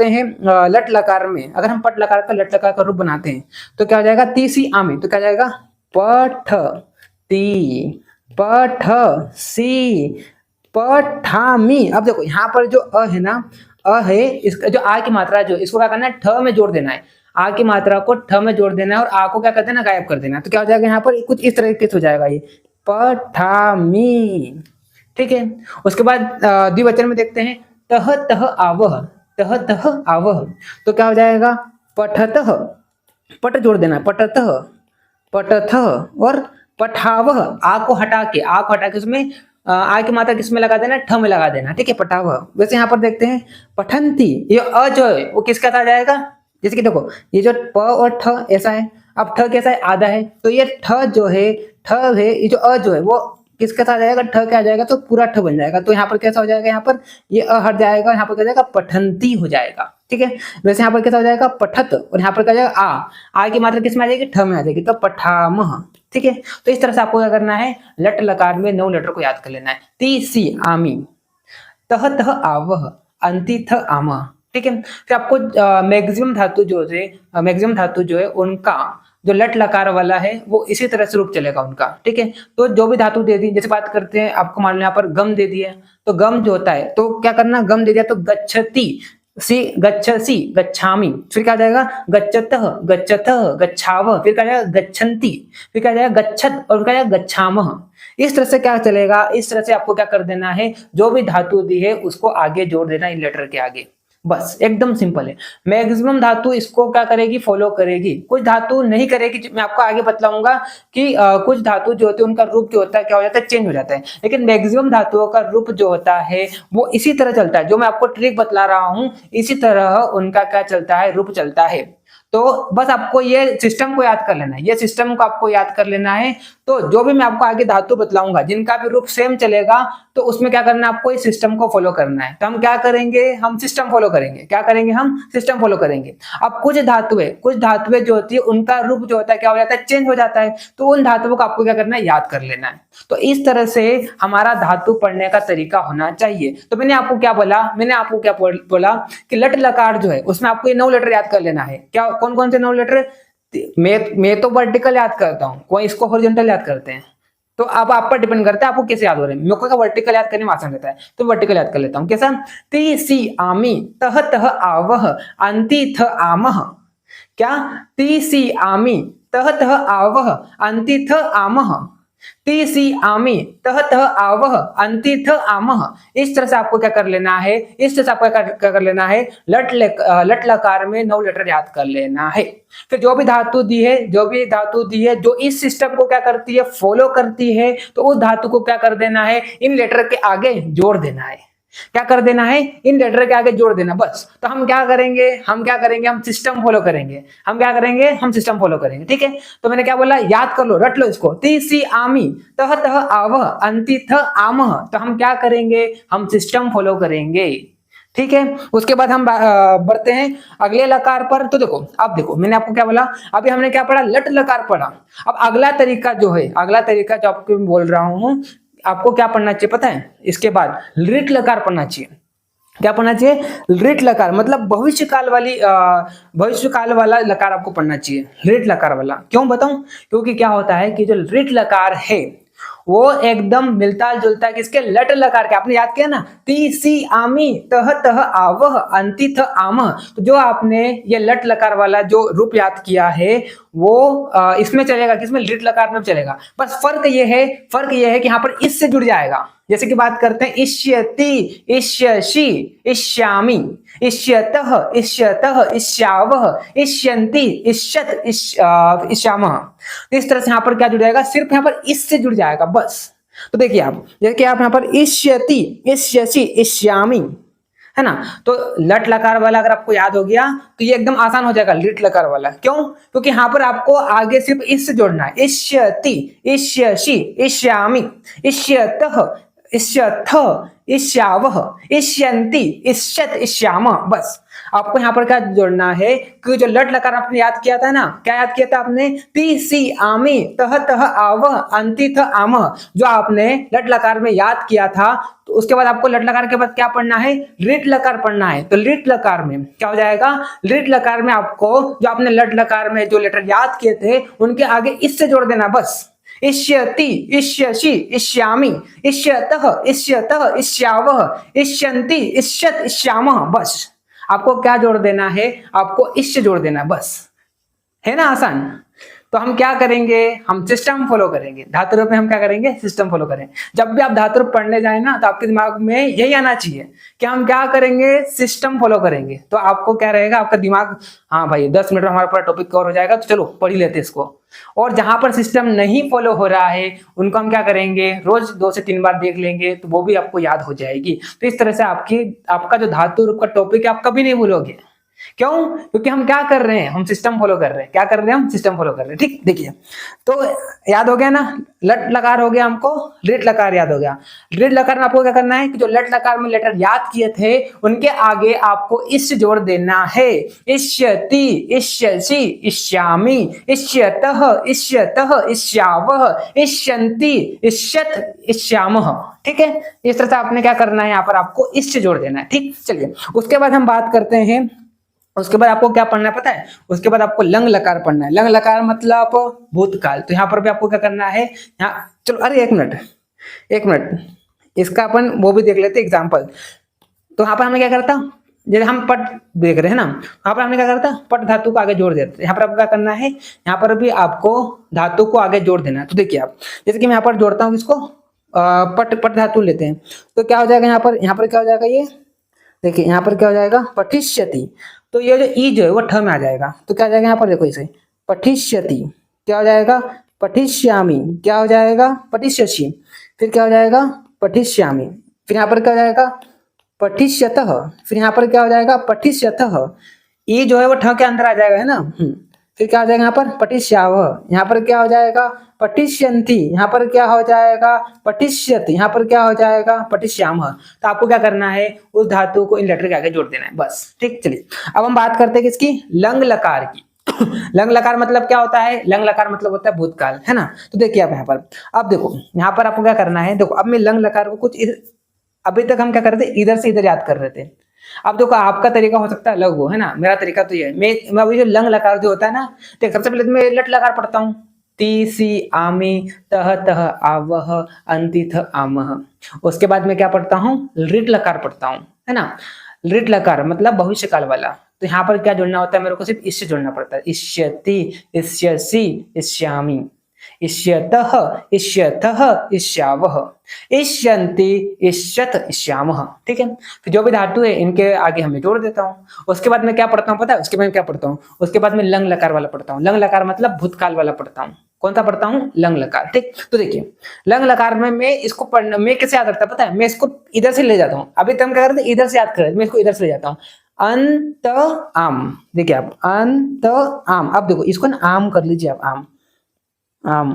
हैं लट लकार में, अगर हम पट लकार का लट लकार का रूप बनाते हैं तो क्या हो जाएगा, ती, सी, आमी, तो क्या जाएगा, पठ, ती, पठ सी पठामी। अब देखो यहाँ पर जो अ है ना, अ है, इसका जो आ की मात्रा जो इसको क्या करना है, ठ में जोड़ देना है। आ की मात्रा को ठ में जोड़ देना है और आ को क्या कर देना, गायब कर देना है। तो क्या हो जाएगा यहाँ पर, कुछ इस तरीके से हो जाएगा ये पठामी। ठीक है। उसके बाद द्विवचन में देखते हैं, तह तह आवह, तह तह आवह। तो क्या हो जाएगा, पठतः, पट जोड़ देना, पठतः, पठतः और पठावह। आ को हटा के उसमें आ की मात्रा किसमें लगा देना, ठ में लगा देना। ठीक है, पठावह। वैसे यहाँ पर देखते हैं पठंती, ये अ जो है वो किसका था जाएगा, जैसे कि देखो ये जो प और ठ ऐसा है, अब ठ कैसा है, आधा है, तो ये ठ जो है, ठ है, ये जो अ जो है वो किसके साथ आ जाएगा, ठ क्या आ जाएगा, तो पूरा ठ बन जाएगा। तो यहाँ पर कैसा हो जाएगा, यहाँ पर ये अ हट जाएगा, यहाँ पर क्या जाएगा, पठंती हो जाएगा। ठीक है। वैसे यहाँ पर कैसा हो जाएगा, पठत, और यहाँ पर क्या जाएगा, आ की मात्रा किस में आ जाएगी, ठ में आ जाएगी, तो पठामह। ठीक है। तो इस तरह से आपको क्या करना है, लट लकार में 9 लेटर को याद कर लेना है। ती सी आमी, तह तह आवह, अंति थ आमह। ठीक है। फिर आपको मैक्सिमम धातु जो है, मैक्सिमम धातु जो है उनका जो लट लकार वाला है वो इसी तरह से रूप चलेगा उनका। ठीक है। तो जो भी धातु दे दी, जैसे बात करते हैं, आपको मान लो यहाँ पर गम दे दिया, तो गम जो होता है तो क्या करना, गम दे दिया तो गच्छति, सी गच्छसी, गच्छामी, फिर क्या जाएगा, गच्छतः, गच्छतः, गच्छावः, फिर क्या जाएगा, गच्छन्ति, फिर क्या जाएगा, गच्छत, और क्या जाएगा, गच्छामः। इस तरह से क्या चलेगा, इस तरह से आपको क्या कर देना है, जो भी धातु दी है उसको आगे जोड़ देना इन लेटर के आगे, बस एकदम सिंपल है। मैक्सिमम धातु इसको क्या करेगी, फॉलो करेगी, कुछ धातु नहीं करेगी। मैं आपको आगे बतलाऊंगा कि कुछ धातु जो होते हैं उनका रूप जो होता है क्या हो जाता है, चेंज हो जाता है, लेकिन मैक्सिमम धातुओं का रूप जो होता है वो इसी तरह चलता है। जो मैं आपको ट्रिक बतला रहा हूं इसी तरह उनका क्या चलता है, रूप चलता है। तो बस आपको ये सिस्टम को याद कर लेना है, ये सिस्टम को आपको याद कर लेना है। तो जो भी मैं आपको आगे धातु बतलाऊंगा जिनका भी रूप सेम चलेगा, तो उसमें क्या करना है, आपको इस सिस्टम को फॉलो करना है। तो हम क्या करेंगे, हम सिस्टम फॉलो करेंगे। क्या करेंगे, हम सिस्टम फॉलो करेंगे। अब कुछ धातुएं जो होती है उनका रूप जो होता है क्या हो जाता है, चेंज हो जाता है। तो उन धातुओं को आपको क्या करना है, याद कर लेना है। तो इस तरह से हमारा धातु पढ़ने का तरीका होना चाहिए। तो मैंने आपको क्या बोला, कि लट लकार जो है उसमें आपको ये 9 लेटर याद कर लेना है। क्या, कौन कौन से 9 लेटर, मैं तो वर्टिकल याद करता हूँ, कोई इसको हॉरिजॉन्टल याद करते हैं। तो अब आप पर डिपेंड करता है आपको कैसे याद हो रहे हैं। मेरे को वर्टिकल याद करने में आसान रहता है, तो वर्टिकल याद कर लेता हूँ। कैसा, ती सी आमी, तह तह आवह, अंति थ आमह। क्या, ती सी आमी, तह तह आवह, अंति थ आमह। ती सी आमी, तह तह आवह, अंति थ आमह। इस तरह से आपको क्या कर लेना है, इस तरह से आपको क्या कर लेना है, लट लकार में 9 लेटर याद कर लेना है। फिर जो भी धातु दी है जो इस सिस्टम को क्या करती है, फॉलो करती है, तो उस धातु को क्या कर देना है, इन लेटर के आगे जोड़ देना है। क्या कर देना है, इन लेटर के आगे जोड़ देना, बस। तो हम क्या करेंगे, हम सिस्टम फॉलो करेंगे। हम सिस्टम फॉलो करेंगे। ठीक है। तो मैंने क्या बोला, याद कर लो, रट लो इसको। ती सी आमी, तह तह आवह, अंति थ आमह। तो हम क्या करेंगे, हम सिस्टम फॉलो करेंगे। ठीक है। उसके बाद हम बढ़ते हैं अगले लकार पर। तो देखो, अब देखो मैंने आपको क्या बोला, अभी हमने क्या पढ़ा, लट लकार पढ़ा। अब अगला तरीका जो आपको मैं बोल रहा हूं, आपको क्या पढ़ना चाहिए पता है, इसके बाद लृट लकार पढ़ना चाहिए। क्या पढ़ना चाहिए, लृट लकार, मतलब भविष्य काल वाला लकार आपको पढ़ना चाहिए, लृट लकार वाला। क्यों बताऊं, क्योंकि क्या होता है कि जो लृट लकार है वो एकदम मिलता जुलता है किसके, लट लकार के। आपने याद किया ना, ती सी आमी, तह तह आवह, अंति थ आमह। तो जो आपने ये लट लकार वाला जो रूप याद किया है वो इसमें चलेगा, किसमें, लृट लकार में चलेगा। बस फर्क ये है कि यहाँ पर इससे जुड़ जाएगा। जैसे कि बात करते हैं, इष्यति, इष्यसि, इष्यामि, इष्यतः, इष्यावः, इष्यन्ति, इष्यत, इष्यामः। तो इस तरह से यहाँ पर क्या जुड़ जाएगा, सिर्फ यहाँ पर इससे जुड़ जाएगा, बस। तो देखिए आप, जैसे कि आप यहाँ पर इष्यति, इष्यसि, इष्यामि, है ना। तो लट लकार वाला अगर आपको याद हो गया तो ये एकदम आसान हो जाएगा लिट लकार वाला। क्यों, क्योंकि यहाँ पर आपको आगे सिर्फ इससे जोड़ना है, इष्यति, इष्यसि, इष्यामि, इष्यतः, इष्यथ, इष्यावः, इष्यन्ति, इष्यत, इष्यामः। बस आपको यहाँ पर क्या जोड़ना है, कि जो लट लकार आपने याद किया था ना, क्या याद किया था आपने, ती सी आमी, तह तह आवह, अंति थ आमह। जो आपने लट लकार में याद किया था, तो उसके बाद आपको लट लकार के बाद क्या पढ़ना है, लिट लकार पढ़ना है। तो लिट लकार में क्या हो जाएगा, लिट लकार में आपको जो आपने लट लकार में जो लेटर याद किए थे उनके आगे इससे जोड़ देना, बस। इष्यति, इष्यसि, इष्यामि, इष्यतः, इष्यतः, इष्यावः, इष्यन्ति, इष्यत, इष्यामः। बस आपको क्या जोड़ देना है, आपको इष्य जोड़ देना है, बस। है ना आसान। तो हम क्या करेंगे, हम सिस्टम फॉलो करेंगे। धातु रूप में हम क्या करेंगे, सिस्टम फॉलो करें। जब भी आप धातु रूप पढ़ने जाए ना, तो आपके दिमाग में यही आना चाहिए कि हम क्या करेंगे, सिस्टम फॉलो करेंगे। तो आपको क्या रहेगा, आपका दिमाग, हाँ भाई 10 मिनट में हमारा पूरा टॉपिक कवर हो जाएगा, तो चलो पढ़ ही लेते इसको। और जहां पर सिस्टम नहीं फॉलो हो रहा है, उनको हम क्या करेंगे, रोज 2 से 3 बार देख लेंगे, तो वो भी आपको याद हो जाएगी। तो इस तरह से आपका जो धातु रूप का टॉपिक है, आप कभी नहीं भूलोगे। क्यों, क्योंकि हम क्या कर रहे हैं, हम सिस्टम फॉलो कर रहे हैं। क्या कर रहे हैं, हम सिस्टम फॉलो कर रहे हैं। ठीक, देखिए तो याद हो गया ना, लट लकार हो गया हमको, लिट लकार याद हो गया। लिट लकार में आपको क्या करना है कि जो लट लकार में लेटर याद किए थे, उनके आगे आपको इस जोड़ देना है। इष्यति, इष्यसि, इष्यामि, इष्यतः, इष्यतः, इष्यावः, इष्यन्ति, इष्यत, इष्यामः। ठीक है, इस तरह से आपने क्या करना है, यहाँ पर आपको इष्य जोड़ देना है। ठीक, चलिए उसके बाद हम बात करते हैं। उसके बाद आपको क्या पढ़ना है पता है, उसके बाद आपको लंग लकार पढ़ना है। लंग लकार मतलब भूतकाल। तो यहाँ पर भी आपको क्या करना है, यहाँ चलो, अरे एक मिनट, एक मिनट, इसका अपन वो भी देख लेते एग्जाम्पल। तो यहाँ पर हमने क्या करता, जैसे हम पट देख रहे हैं ना, यहाँ पर हमने क्या करता, पट धातु को आगे जोड़ देते। यहाँ पर आपको क्या करना है, यहाँ पर भी आपको धातु को आगे जोड़ देना है। तो देखिए आप, जैसे कि मैं यहाँ पर जोड़ता हूँ इसको, पट पट धातु लेते हैं, तो क्या हो जाएगा यहाँ पर क्या हो जाएगा, ये देखिए यहाँ पर क्या हो जाएगा, पठिष्यति। तो ये जो ई जो है वो ठ में आ जाएगा। तो क्या हो जाएगा यहाँ पर, देखो इसे पठिष्यति, क्या हो जाएगा, पठिष्यामि, क्या हो जाएगा, पठिष्यसि, फिर क्या हो जाएगा, पठिष्यामि, फिर यहाँ पर क्या हो जाएगा, पठिष्यतः, फिर यहाँ पर क्या हो जाएगा, पठिष्यतः। ई जो है वो ठ के अंदर आ जाएगा, है ना। फिर क्या हो जाएगा यहाँ पर, पठिष्यावः, यहाँ पर क्या हो जाएगा, पठिष्यन्ति, यहाँ पर क्या हो जाएगा, पठिष्यति, यहाँ पर क्या हो जाएगा, पठिष्यामः। तो आपको क्या करना है, उस धातु को इन लेटर के आगे जोड़ देना है, बस। ठीक, चलिए अब हम बात करते हैं किसकी, लंग लकार की। लंग लकार मतलब क्या होता है, लंग लकार मतलब होता है भूतकाल, है ना। तो देखिए आप यहाँ पर, अब देखो यहाँ पर आपको क्या करना है, देखो अब मैं लंग लकार को कुछ अभी तक हम क्या कर रहे थे, इधर से इधर याद कर रहे थे। अब देखो आपका तरीका हो सकता है अलग हो, है ना। मेरा तरीका तो ये है, मैं अभी जो लंग लकार जो होता है ना, देख सबसे पहले तो मैं लट लकार पढ़ता हूँ। ती सी आमी, तह तह आवह, अंति थ आमह। उसके बाद मैं क्या पढ़ता हूँ, रिट लकार पढ़ता हूँ, है ना। रिट लकार मतलब भविष्य काल वाला। तो यहाँ पर क्या जोड़ना होता है, मेरे को सिर्फ इससे जोड़ना पड़ता है। इष्यति, इष्यसि, इष्यामि, इष्यतः, इष्यथः, इष्यावः, इष्यन्ति, इष्यत, इष्यामः। ठीक है, फिर जो भी धातु है इनके आगे हमें जोड़ देता हूँ। उसके बाद मैं क्या पढ़ता हूँ पता है, उसके बाद क्या पढ़ता हूँ, उसके बाद मैं लंग लकार वाला पढ़ता हूँ। लंग लकार मतलब भूतकाल वाला पढ़ता हूँ। कौन सा पढ़ता हूँ, लंग लकार। ठीक, तो देखिए लंग लकार में मैं इसको पढ़ना, मैं कैसे याद रखता पता है, मैं इसको इधर से ले जाता हूँ। अभी तक क्या करते इधर से याद कर रहे थे, मैं इसको इधर से ले जाता हूँ। अंत आम, देखिए आप, अंत आम। अब देखो इसको ना आम कर लीजिए आप, आम, आम,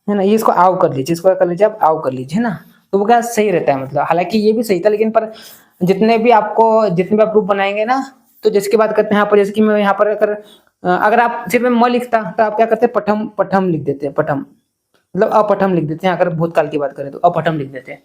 है ना। ये इसको आव कर लीजिए, इसको कर लीजिए आप, आव कर लीजिए, है ना। तो वो क्या सही रहता है, मतलब हालांकि ये भी सही था, लेकिन पर जितने भी आप रूप बनाएंगे ना, तो जिसकी बात करते हैं यहाँ पर, जैसे कि मैं यहाँ पर अगर आप सिर्फ म लिखता तो आप क्या करते, पठम पठम लिख देते हैं, पठम मतलब अपठम लिख देते हैं। अगर भूतकाल की बात करें तो अपठम लिख देते हैं,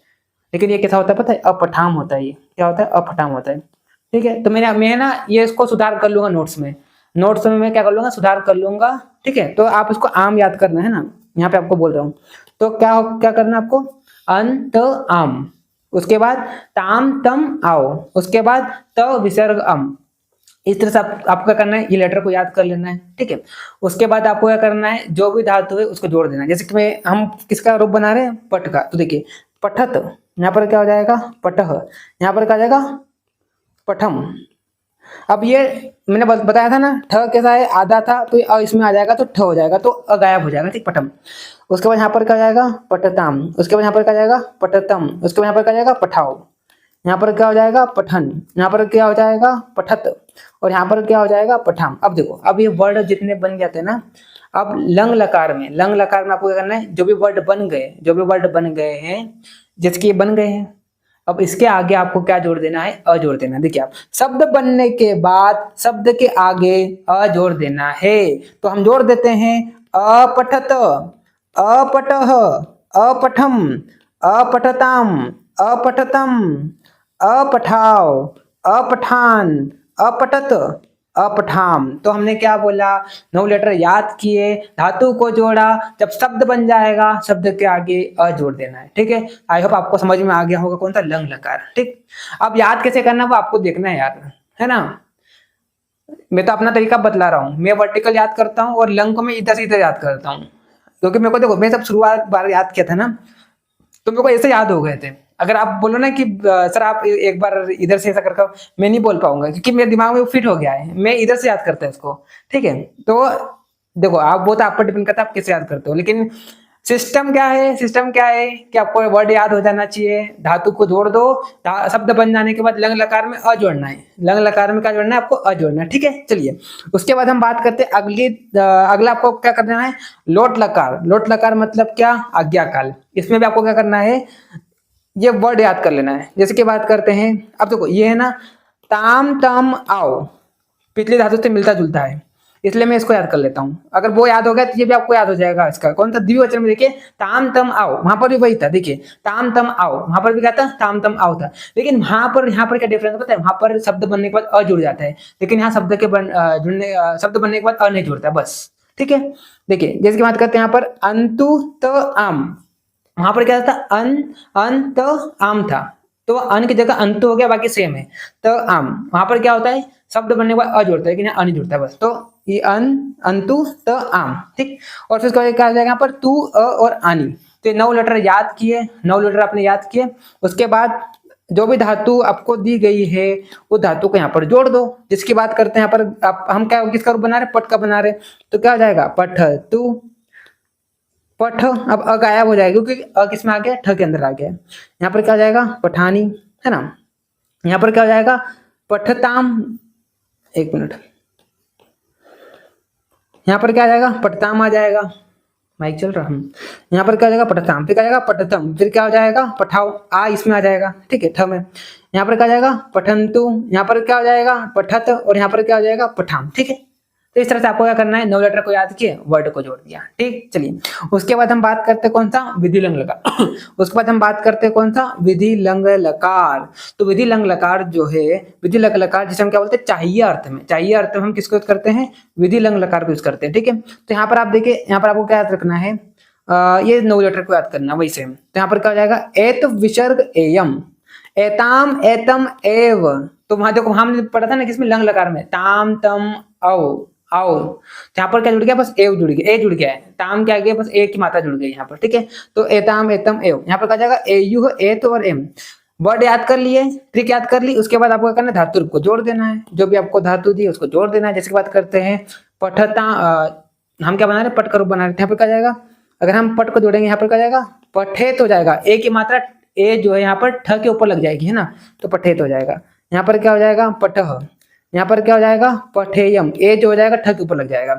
लेकिन ये कैसा होता है पता है, अपठाम होता है। ये क्या होता है, अपठाम होता है। ठीक है, तो मैं ना ये इसको सुधार कर लूंगा नोट्स में। नोट्स में मैं क्या कर लूंगा, सुधार कर लूंगा। ठीक है, तो आप इसको आम याद करना है ना, यहाँ पे आपको बोल रहा हूँ। तो क्या करना है आपको, अंत आम, उसके बाद ताम तम आओ, उसके बाद त विसर्ग अम। इस तरह से आपको क्या करना है, ये लेटर को याद कर लेना है। ठीक है, उसके बाद आपको क्या करना है, जो भी धातु है उसको जोड़ देना है। जैसे कि हम किसका रूप बना रहे हैं, पट का। तो देखिए पठत, यहाँ पर क्या हो जाएगा, पटह, यहाँ पर क्या हो जाएगा, पठम। अब ये मैंने बताया था ना, ठ कैसा है, आधा था, तो अ इसमें आ जाएगा तो ठ हो जाएगा, तो अ गायब हो जाएगा। ठीक, पठम। उसके बाद यहाँ पर क्या जाएगा, पठताम। उसके बाद यहाँ पर क्या जाएगा, पठतम। उसके बाद यहाँ पर क्या जाएगा, पठाओ। यहाँ पर क्या हो जाएगा, पठन। यहाँ पर क्या हो जाएगा, पठत। और यहाँ पर क्या हो जाएगा, पठाम। अब देखो, अब ये वर्ड जितने बन जाते हैं ना, अब लंग लकार में आपको क्या करना है, जो भी वर्ड बन गए हैं, जैसे कि ये बन गए हैं, अब इसके आगे आपको क्या जोड़ देना है, अ जोड़ देना है। देखिए आप, शब्द बनने के बाद शब्द के आगे अ जोड़ देना है। तो हम जोड़ देते हैं, अपठत, अपटह, अपठम, अपठताम, अपठतम, अपठाव, अपठान, अपठत, अपठाम। तो हमने क्या बोला, 9 लेटर याद किए, धातु को जोड़ा, जब शब्द बन जाएगा शब्द के आगे अ जोड़ देना है। ठीक है, आई होप आपको समझ में आ गया होगा कौन सा लंग लकार। ठीक, अब याद कैसे करना वो आपको देखना है यार, है ना। मैं तो अपना तरीका बतला रहा हूँ, मैं वर्टिकल याद करता हूँ और लंग को मैं इधर से इधर याद करता हूँ, क्योंकि मेरे को देखो मैं जब शुरुआत बार याद किया था ना तो मेरे को ऐसे याद हो गए थे। अगर आप बोलो ना कि सर आप एक बार इधर से ऐसा करके, मैं नहीं बोल पाऊंगा क्योंकि मेरे दिमाग में वो फिट हो गया है, मैं इधर से याद करता है इसको। ठीक है, तो देखो आप वो तो आप पर डिपेंड करता है आप कैसे याद करते हो, लेकिन सिस्टम क्या है, सिस्टम क्या है कि आपको वर्ड याद हो जाना चाहिए, धातु को जोड़ दो, शब्द बन जाने के बाद लंग लकार में अ जोड़ना है, लंग लकार में क्या जोड़ना है आपको अ जोड़ना है। ठीक है, चलिए उसके बाद हम बात करते हैं अगला आपको क्या करना है, लोट लकार। लोट लकार मतलब क्या, आज्ञा काल। इसमें भी आपको क्या करना है, ये वर्ड याद कर लेना है। जैसे कि बात करते हैं, अब देखो ये है ना ताम तम आओ, पिछली धातु से मिलता जुलता है, इसलिए मैं इसको याद कर लेता हूँ। अगर वो याद हो गया तो ये भी आपको याद हो जाएगा। इसका कौन सा द्विवचन में, देखिए ताम तम आओ, वहां पर भी वही था, देखिए ताम तम आओ, वहां पर भी क्या था, ताम तम आओ था। लेकिन वहां पर यहाँ पर क्या डिफरेंस पता है, वहां पर शब्द बनने के बाद अ जुड़ जाता है, लेकिन यहाँ शब्द के जुड़ने शब्द बनने के बाद अ नहीं जुड़ता बस। ठीक है, देखिए जैसे कि बात करते हैं यहाँ पर अंतु त आम, वहां पर क्या था, अन त आम था, तो अन की जगह अंत हो गया, बाकी सेम है। तो आम वहां पर क्या होता है, शब्द बनने के बाद अ जोड़ता है, लेकिन यहाँ अ नहीं जुड़ता है बस। तो ये अंतु त आम। ठीक, और फिर क्या हो जाएगा यहाँ पर तू अ और आनी। तो ये 9 लेटर याद किए, 9 लेटर आपने याद किए, उसके बाद जो भी धातु आपको दी गई है वो धातु को यहाँ पर जोड़ दो। जिसकी बात करते हैं यहाँ पर हम क्या किसका रूप बना रहे, पट का बना रहे, तो क्या हो जाएगा पठ तू पठ। अब अ गायब हो जाएगा क्योंकि अ किस में आ गया, ठ के अंदर आ गया। यहाँ पर क्या हो जाएगा पठानी, है ना। यहाँ पर क्या हो जाएगा पठताम, एक मिनट, यहाँ पर क्या आ जाएगा पठताम आ जाएगा, माइक चल रहा हूँ। यहाँ पर क्या हो जाएगा पठताम, फिर क्या जाएगा पठतम, फिर क्या हो जाएगा पठाओ, आ इसमें आ जाएगा। ठीक है, ठ में। यहाँ पर क्या हो जाएगा पठंतु, यहाँ पर क्या हो जाएगा पठत, और यहाँ पर क्या हो जाएगा पठाम। ठीक है, तो इस तरह से आपको क्या करना है, 9 लेटर को याद किए, वर्ड को जोड़ दिया। ठीक, चलिए उसके बाद हम बात करते हैं कौन सा, विधि लंग लकार। उसके बाद हम बात करते हैं कौन सा, विधि लंग लकार। तो विधि लंग लकार जो है, विधि लंग लकार जिसे हम क्या बोलते हैं, चाहिए अर्थ में, चाहिए अर्थ में हम किसको यूज करते हैं, विधि लंग लकार को यूज करते हैं। ठीक है, तो यहाँ पर आप देखिए, यहाँ पर आपको क्या याद रखना है, ये 9 लेटर को याद करना वही सेम। तो यहाँ पर क्या हो जाएगा एत विसर्ग एयम, एताम एतम एव। तो वहां देखो हमने पढ़ा था ना किसमें, लंग लकार में, ताम तम औ आओ, यहाँ पर क्या जुड़ गया, बस एव जुड़ गया, ए जुड़ गया है, ताम क्या गया, बस ए की मात्रा जुड़ गई यहाँ पर। ठीक है, तो एताम एतम एव, यहाँ पर क्या जाएगा ए यू ए तो और एम। वर्ड याद कर लिए, ट्रिक याद कर ली, उसके बाद आपको क्या करना है, धातु को जोड़ देना है, जो भी आपको धातु दी उसको जोड़ देना है। जैसे बात करते हैं पठता, हम क्या बना रहे, पट का रूप बना रहे, यहाँ पर क्या जाएगा, अगर हम पट को जोड़ेंगे यहाँ पर क्या जाएगा पठेत हो जाएगा, ए की मात्रा ए जो है यहाँ पर ठ के ऊपर लग जाएगी, है ना, तो पठेत हो जाएगा। यहाँ पर क्या हो जाएगा पठह, यहाँ पर क्या हो जाएगा पठेयम, ए जो हो जाएगा ठ के ऊपर लग जाएगा।